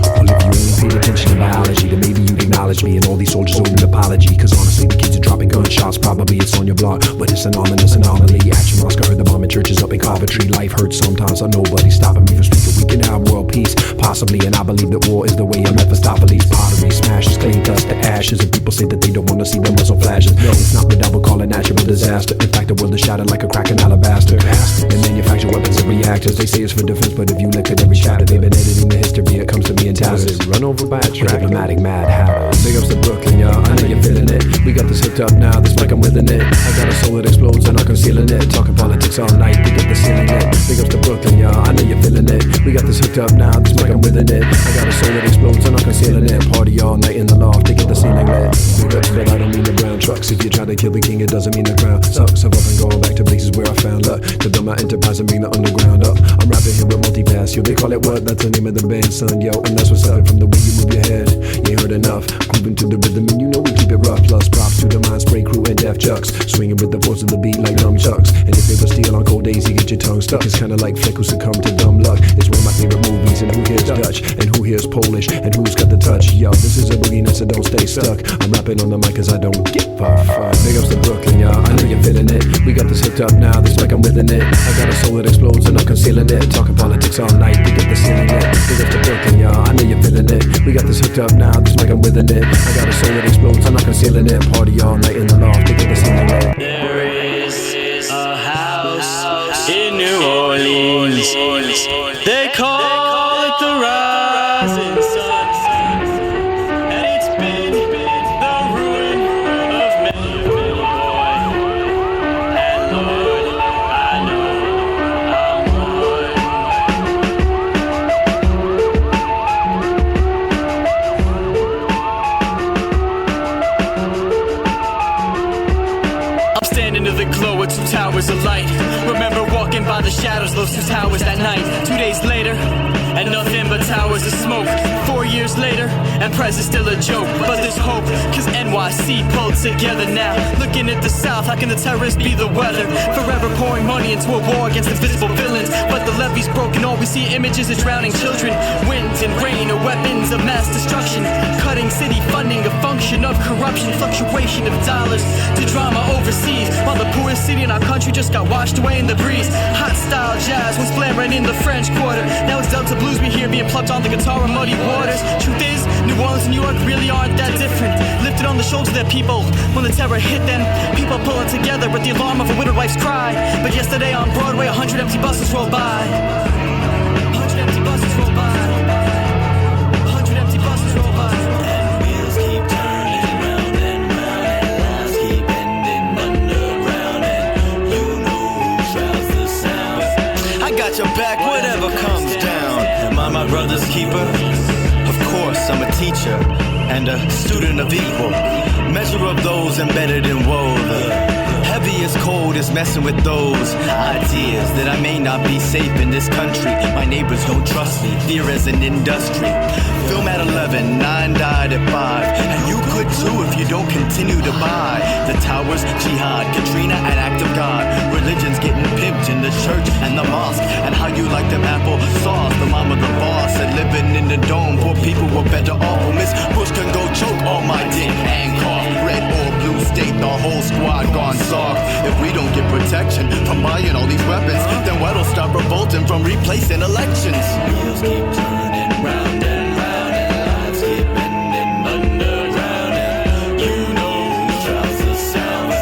Well, if you only paid attention to biology, then maybe you'd acknowledge me and all these soldiers owed an apology. Cause honestly, the kids are dropping gunshots. Probably it's on your block, but it's an ominous anomaly. Action Oscar heard the bombing churches up in Coventry. Life hurts sometimes, so nobody's stopping me from speaking. We can have world peace, possibly, and I believe that war is the way of Mephistopheles. Pottery smashes, clay dust to ashes, and people say that they don't want to see the muzzle flashes. No, it's not the devil, call it natural disaster. In fact, the world is shattered like a crack in alabaster. They manufacture weapons and reactors. They say it's for defense, but if you look at every chatter, they've been editing the history. It comes to me in towers. Run over by a track. Diplomatic mad hatter. Big ups to Brooklyn, y'all. I know you're feeling it. We got this hooked up now. This mic I'm within it. I got a soul that explodes and I'm concealing it. Talking politics all night to get the ceiling lit. Big ups to Brooklyn, y'all. I know you're feeling it. We got this hooked up now. This mic I'm within it. I got a soul that explodes and I'm concealing it. Party all night in the loft to get the ceiling lit. But I don't mean the brown trucks. If you try to kill the king, it doesn't mean the crown sucks. I'm up and going back to places where I found luck to build my enterprise and bring the underground up. I'm rapping here with multipass. Yo, they call it what? That's the name of the band, son. Yo, and that's what's up. From the way you move your head, you ain't heard enough. Grooving to the rhythm, and you know we keep it rough. Plus props to the Mindspray crew and Def Chucks, swinging with the force of the beat like nunchucks. And if they were steel on cold days, you get your tongue stuck. It's kinda like Flick who succumbed to dumb luck. It's one of my favorite movies, and who here's Dutch, and who here's Polish, and who's got the touch. Yo, this is a boogie night, so don't stay stuck. I'm rapping on the mic cause I don't give a fuck. Big ups to Brooklyn, y'all. I know you're feeling it. We got this hooked up now. This mic I'm within it. I got a soul that explodes and I'm concealing it. Talking politics all night to get the ceiling lit. Big ups to Brooklyn, y'all. I know you're feeling it. We got this hooked up now. This mic I'm within it. I got a soul that explodes and I'm concealing it. Party all night in the loft to get the ceiling lit. There is a house in New Orleans. They call it the Rising Sun, and it's been the ruin of many a boy. And Lord, I know I'm one. I'm standing to the glow of 2 towers of light. Remember walking by the shadows, those 2 towers that night. 2 days later, and nothing but towers of smoke. 4 years later, and Prez is still a joke. But there's hope, cause NYC pulled together now. Looking at the south, how can the terrorists be the weather? Forever pouring money into a war against invisible villains. But the levee's broken, all we see images of drowning children. Winds and rain are weapons of mass destruction. Cutting city funding, a function of corruption. Fluctuation of dollars to drama overseas, while the poorest city in our country just got washed away in the breeze. Hot style jazz was blaring in the French Quarter. Now it's Delta blues we hear being plucked on the guitar of muddy waters. Truth is, New Orleans and New York really aren't that different. Lifted on the shoulders of their people. When the terror hit them, people pulling together with the alarm of a widowed wife's cry. But yesterday on Broadway, 100 empty buses rolled by. 100 empty buses rolled by. 100 empty buses rolled by. And wheels keep turning round and round, and lives keep ending underground, and you know who shrouds the sound. I got your back, whatever comes down. Am I my brother's keeper? Of course, I'm a teacher and a student of equal. Measure of those embedded in woe. The heaviest cold is messing with those ideas that I may not be safe in this country. My neighbors don't trust me, fear is an industry. Film at 11, 9 died at 5. And you could too if you don't continue to buy. The towers, jihad, Katrina, an act of God. Religion's getting pimped in the church and the mosque. And how you like them apple sauce. The mama, the boss, said living in the dome. Poor people were better off. Well, Miss Bush can go choke on my dick and cough. Red or blue state, the whole squad gone soft. If we don't get protection from buying all these weapons, then what'll stop revolting from replacing elections? Wheels keep turning round and round, and lives keep ending underground, and you know who shrouds the sound.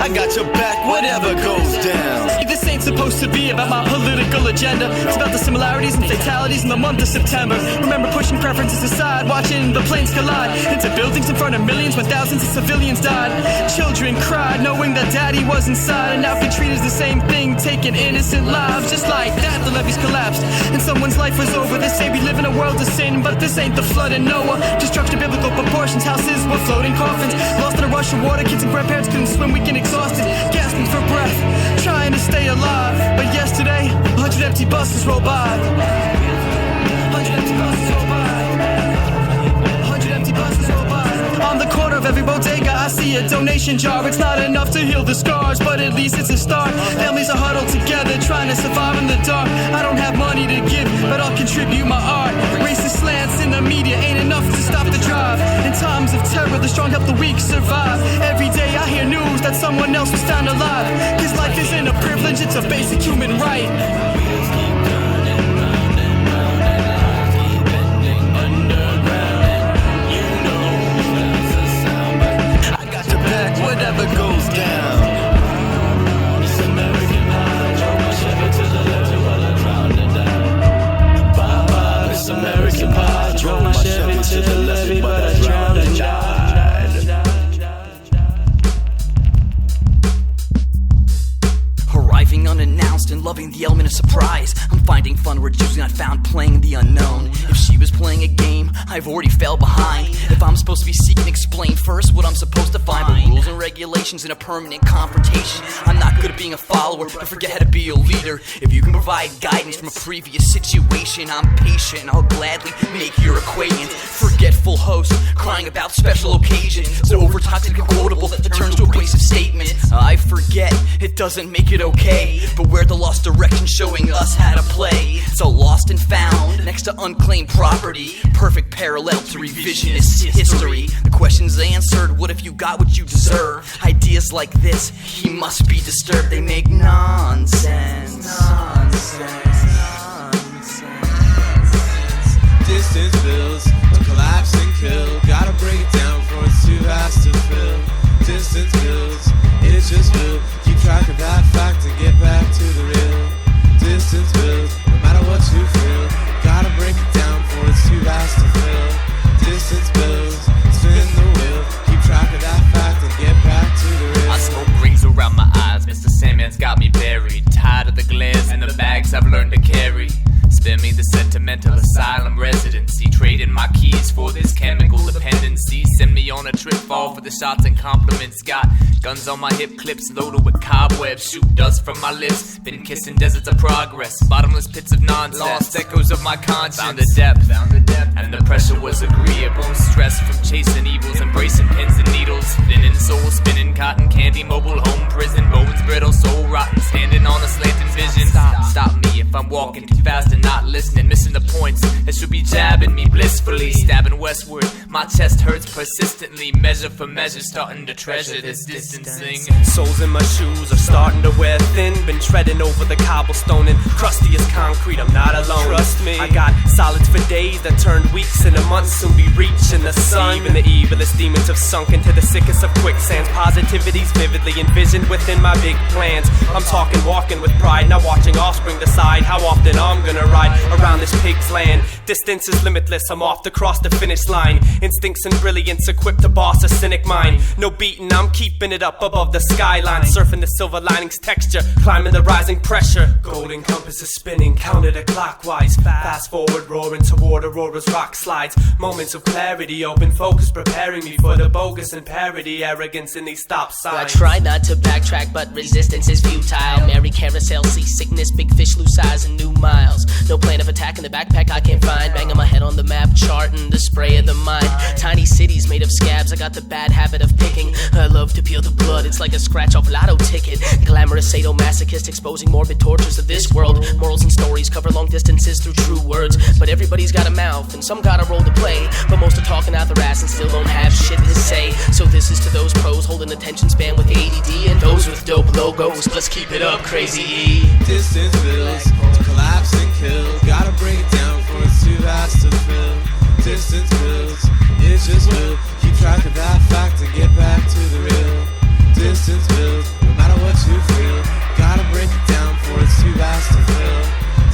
I got your back, whatever goes down. This ain't supposed to be about my political agenda. It's about the similarities and fatalities in the month of September. Remember pushing preferences aside, watching the planes collide into buildings in front of millions when thousands of civilians died. Children cried knowing that daddy was inside, and now Katrina's the same thing, taking innocent lives. Just like that, the levees collapsed and someone's life was over. They say we live in a world of sin, but this ain't the flood in Noah. Destruction of biblical proportions, houses were floating coffins. Lost in a rush of water, kids and grandparents couldn't swim, weak and exhausted, gasping for breath, trying to stay alive. But yesterday, 100 empty buses rolled by. 100 empty buses rolled by. 100 empty buses rolled by. On the corner of every bodega, I see a donation jar. It's not enough to heal the scars, but at least it's a start. Families are huddled together, trying to survive in the dark. I don't have money to give, but I'll contribute my art. Racist slants in the media ain't enough to stop the drive. In times of terror, the strong help the weak survive. Every day I hear news that someone else was found alive. Cause life isn't a privilege, it's a basic human right. Wheels keep turning round and round, and lives keep ending underground, and you know who shrouds the sound. But I got your back, whatever goes down. This American pie, drove my Chevy to the levee while I drowned and died. Bye-bye, this American pie, drove my Chevy to the levee but I drowned and died. Arriving unannounced and loving the element of surprise, I'm finding fun where it's usually not found playing the unknown. If she was playing a game, I've already fell behind. If I'm supposed to be seeking, explain first what I'm supposed to find. But rules and regulations in a permanent confrontation. I'm not good at being a follower, but forget how to be a leader. If you can provide guidance from a previous situation, I'm patient, I'll gladly make your acquaintance. Forgetful host, crying about special occasions. So overtoxic and quotable that turns to a abrasive statement. I forget, it doesn't make it okay, but we're the lost direction showing us how to play. So lost and found, next to unclaimed property, perfect parallel to revisionist history. The question's answered, what if you got what you deserve? Ideas like this, he must be disturbed. They make nonsense. Distance bills to collapse and kill. Gotta break it down for it's too fast to fill. Distance bills, it's just real. Keep track of that fact and get back to the real. Distance bills, no matter what you feel. Gotta break it down for it's too fast to fill. Distance bills, spin the wheel. Keep track of that fact and get back to the real. I smoke rings around my eyes, Mr. Sandman's got me buried. Tired of the glares and the bags I've learned to carry. Spare me the sentimental asylum residency. Trading my keys for this chemical dependency. Send me on a trip, fall for the shots and compliments. Got guns on my hip, clips loaded with cobwebs. Shoot dust from my lips. Been kissing deserts of progress. Bottomless pits of nonsense. Lost echoes of my conscience. Found the depth. And the pressure was agreeable. Stress from chasing evils. Embracing pins and needles. Spinning soul, spinning cotton candy. Mobile home prison. Bones brittle, soul rotten. Standing on a slanting vision. Stop me if I'm walking too fast and not listening. Missing the points that should be jabbing me blissfully. Stabbing westward. My chest hurts persistently. measure for measure, starting to treasure this distancing. Soles in my shoes are starting to wear thin. Been treading over the cobblestone and crusty as concrete, I'm not alone. Trust me, I got solids for days that turned weeks into months. Soon be reaching the sun. Even the evilest demons have sunk into the sickest of quicksands. Positivity's vividly envisioned within my big plans. I'm talking walking with pride, now watching offspring decide how often I'm gonna ride around this pig's land. Distance is limitless, I'm off to cross the finish line. Instincts and brilliance equipped to boss a cynic mind. No beating, I'm keeping it up above the skyline. Surfing the silver linings texture, climbing the rising pressure. Golden compass is spinning, counterclockwise. Fast forward, roaring toward Aurora's rock slides. Moments of clarity, open focus, preparing me for the bogus and parody. Arrogance in these stop signs. I try not to backtrack, but resistance is futile. Merry carousel, seasickness, big fish lose size and new miles. No plan of attack in the backpack I can't find. Banging my head on the map, charting the spray of the mind. Tiny cities made of scabs, I got the bad habit of picking. I love to peel the blood, it's like a scratch off lotto ticket. Glamorous sadomasochist exposing morbid tortures of this world. Morals and stories cover long distances through true words. But everybody's got a mouth and some got a role to play. But most are talking out their ass and still don't have shit to say. So this is to those pros holding attention span with ADD and those with dope logos. Let's keep it up, crazy E. Distance bills to collapse and kill. Gotta break it down for it's too vast to fill. Distance bills, it just will. Keep track of that fact and get back to the real. Distance bills, no matter what you feel. Gotta break it down for it's too vast to fill.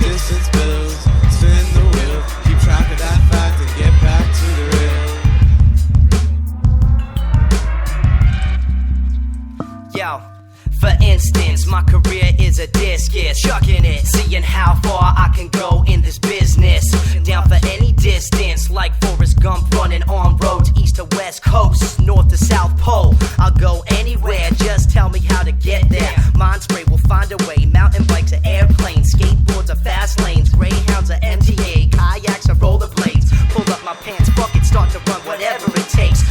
Distance bills, spin the wheel. Keep track of that fact and get back to the real. Yo, for instance, my career is a discus, chucking it, seeing how far I can go in this business. Down for any distance, like Forrest Gump running on roads east to west coast, north to south pole. I'll go anywhere, just tell me how to get there. Mindspray will find a way, mountain bikes are airplanes, skateboards are fast lanes, greyhounds are MTA, kayaks are rollerblades. Pull up my pants, fuck it, start to run whatever it takes.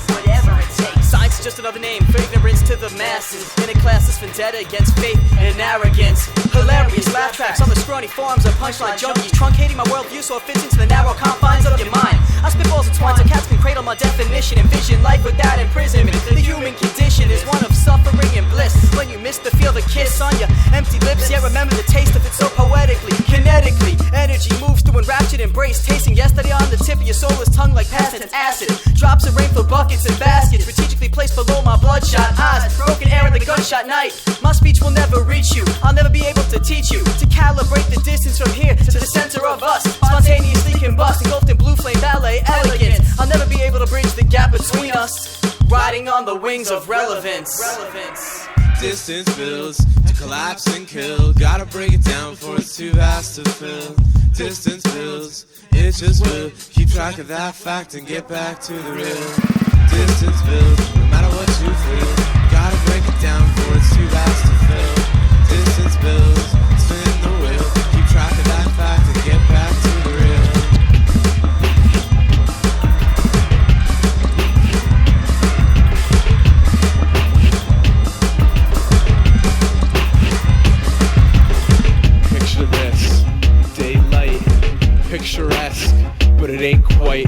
Whatever it takes. Science is just another name for ignorance to the masses. In a classless vendetta against faith and arrogance. Hilarious laugh tracks on the scrawny forums of punchline junkies, truncating my worldview so it fits into the narrow confines of your mind. I spit balls of twine so cats can cradle my definition. Envision life without imprisonment. The human condition is one of suffering and bliss. When you miss to feel the kiss on your empty lips, yeah, remember the taste of it so poetically, kinetically. Energy moves through enraptured embrace, tasting yesterday on the tip of your soulless tongue like past tense acid. Drops of rain for buckets and baskets, strategically placed below my bloodshot eyes. Broken air in the gunshot night. My speech will never reach you. I'll never be able to teach you to calibrate the distance from here to the center of us. Spontaneously combust, engulfed in blue flame ballet elegance. I'll never be able to bridge the gap between us. Riding on the wings of relevance. Distance bills to collapse and kill. Gotta break it down for it's too vast to fill. Distance bills, it just will. Keep track of that fact and get back to the real. Distance bills, no matter what you feel. Gotta break it down for it's too vast to fill. Distance bills, spin the wheel. Keep track of that fact and get back to the real. Picture this, daylight, picturesque, but it ain't quite.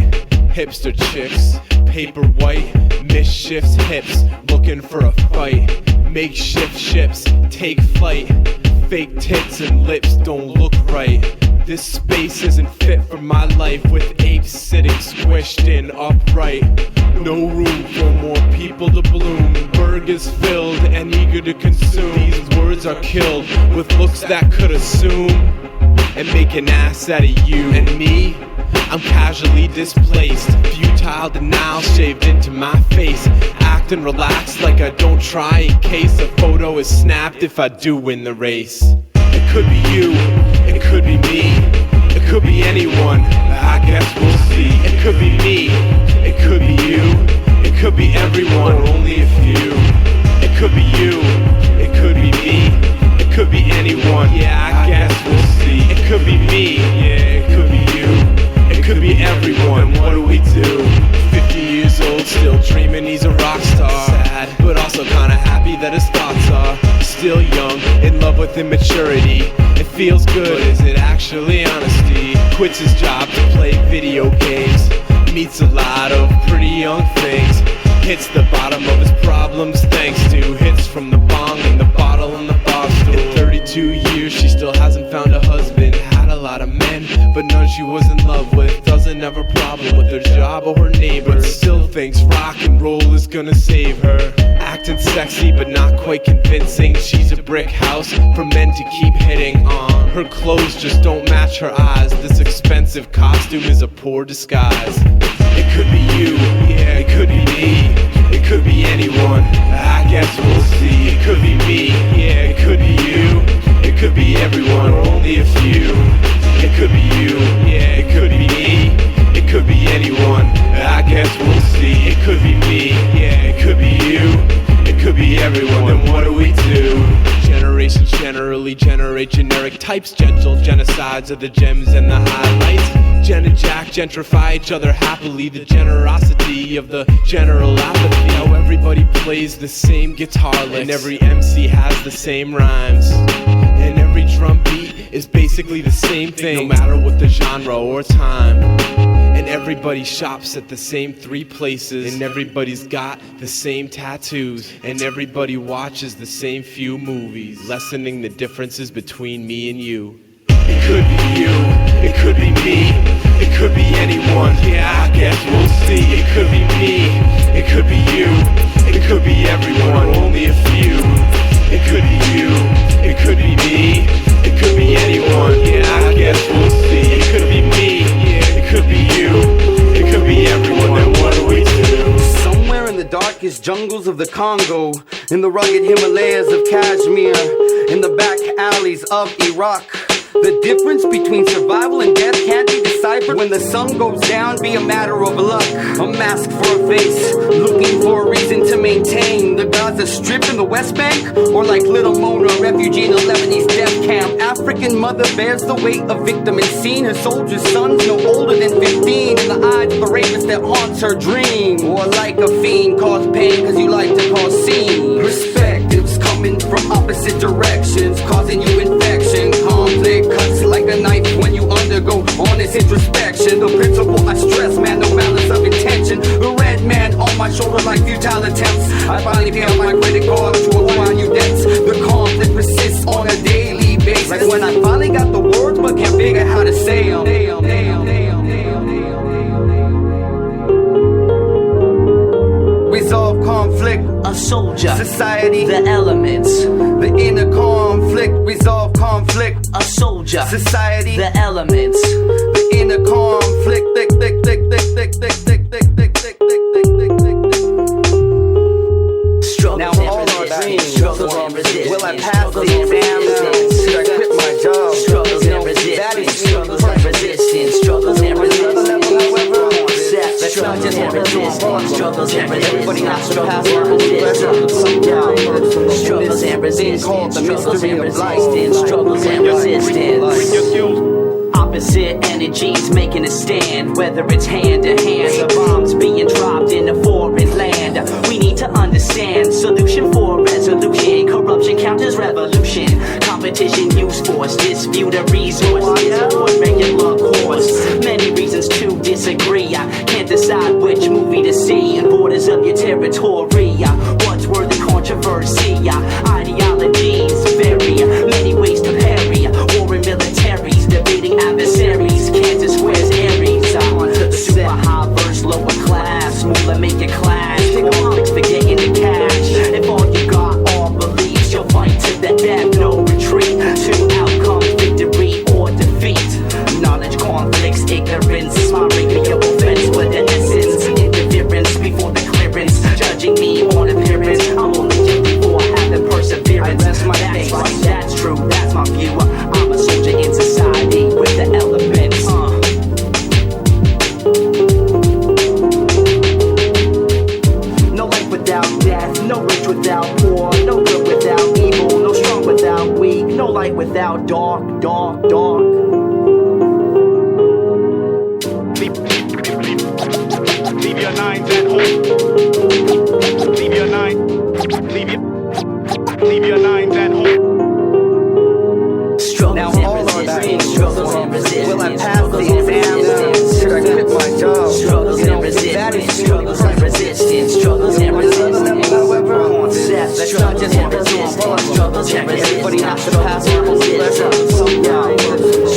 Hipster chicks, paper white, misshifts hips, looking for a fight. Makeshift ships, take flight. Fake tits and lips don't look right. This space isn't fit for my life, with apes sitting squished in upright. No room for more people to bloom. Berg is filled and eager to consume. These words are killed with looks that could assume and make an ass out of you and me. I'm casually displaced, futile denial shaved into my face. Acting relaxed like I don't try in case a photo is snapped if I do win the race. It could be you, it could be me, it could be anyone, I guess we'll see. It could be me, it could be you, it could be everyone, or only a few. It could be you, it could be me, it could be anyone, yeah, I guess we'll see. It could be me, yeah, it could be you, it could be everyone, what do we do? 50 years old, still dreaming he's a rock star. Sad, but also kinda happy that his thoughts are still young, in love with immaturity. It feels good, but is it actually honesty? Quits his job to play video games. meets a lot of pretty young things. Hits the bottom of his problems thanks to hits from the bong and the bottle and the bar stool. In 32 years she still hasn't found a husband. Had a lot of men, but none she was in love with. Doesn't have a problem with her job or her neighbor, but still thinks rock and roll is gonna save her. Acting sexy but not quite convincing. She's a brick house for men to keep hitting on. Her clothes just don't match her eyes. This expensive costume is a poor disguise. It could be you, yeah, it could be me. It could be anyone, I guess we'll see. It could be me, yeah, it could be you. It could be everyone, only a few. It could be you, yeah, it could be me. It could be anyone, I guess we'll see. It could be me, yeah, it could be you. It could be everyone, then what do we do? Generations generally generate generic types. Gentle genocides of the gems and the highlights. Jen and Jack gentrify each other happily. The generosity of the general apathy. How everybody plays the same guitar licks, and every MC has the same rhymes, and every drum beat is basically the same thing, no matter what the genre or time. And everybody shops at the same 3 places, and everybody's got the same tattoos, and everybody watches the same few movies, lessening the differences between me and you. It could be you, it could be me, it could be anyone, yeah, I guess we'll see. It could be me, it could be you, it could be everyone, only a few. It could be you, it could be me, it could be anyone, yeah, I guess we'll see. It could be me, yeah, it could be you, it could be everyone, then what do we do? Somewhere in the darkest jungles of the Congo, in the rugged Himalayas of Kashmir, in the back alleys of Iraq, the difference between survival and death can't be deciphered. When the sun goes down, be a matter of luck. A mask for a face, looking for a reason to maintain. The Gaza Strip in the West Bank, or like little Mona, refugee in a Lebanese death camp. African mother bears the weight of victim and seen. Her soldier's son's no older than 15. In the eyes of the rapist that haunts her dream. Or like a fiend, cause pain cause you like to cause scene. Perspectives coming from opposite directions, causing you infection. Conflict cuts like a knife when you undergo honest introspection. The principle I stress, man, no malice of intention. The red man on my shoulder like futile attempts. I finally pay off my credit card to acquire new debts. The conflict persists on a daily basis. Like when I finally got the words but can't figure how to say them. Resolve conflict, a soldier. Society, the elements. The inner conflict, resolve conflict, a soldier. Society, the elements. The inner conflict, struggle. Now all our dreams, struggles and resistance. Will I pass the exam? Should I quit my job? Struggles and resistance. Struggles and resistance. Struggles and resistance. Struggles and resistance. Struggles and resistance. Everybody has to pass the resistance. Struggles and resistance. Struggles and resistance. Struggles and resistance. Opposite energies making a stand, whether it's hand to hand, the bombs being dropped in a foreign land. We need to understand solution for resolution. Corruption counters revolution. Competition use force, dispute a resource, discord regular course. Many reasons to disagree. I can't decide which movie to see in borders of your territory. What's worth of controversy? Ideologies vary, many ways to parry. War in militaries, debating adversaries. Kansas squares Aries. Super high verse lower class. Moolah make it clash. Economics forgetting the cash. If all you got are beliefs, you'll fight to the death, no retreat. Two outcomes, victory or defeat. Knowledge conflicts, ignorance. My regular offense with the essence. Interference before the clearance. Judging me on appearance. I'm only guilty for having perseverance. That's right, that's true, that's my view. I'm a soldier in society with the elements. No life without death, no rich without poor, no good without evil, no strong without weak, no light without dark, dark, dark. struggles and resistance, struggles and resistance,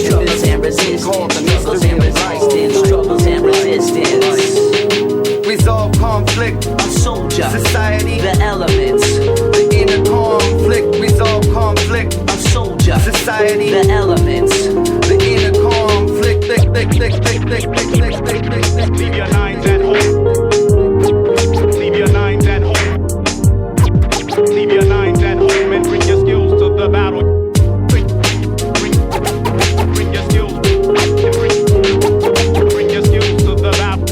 struggles and resistance, struggles and resistance, struggles and resistance. Resolve conflict, a soldier, society, the elements, the inner conflict, resolve conflict, a soldier, society, the elements, the inner conflict, leave your nines at home. Leave your nines at home. Leave your nines at home and bring your skills to the battle. Bring your skills and bring your skills to the battle. Bring your skills to the battle.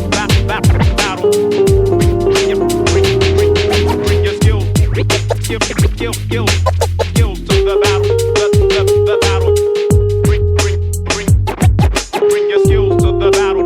The battle. Bring your skills to the battle.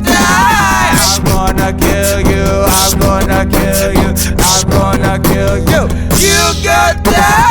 die. I'm gonna kill you. I'm gonna kill you. I'm gonna kill you. You got die.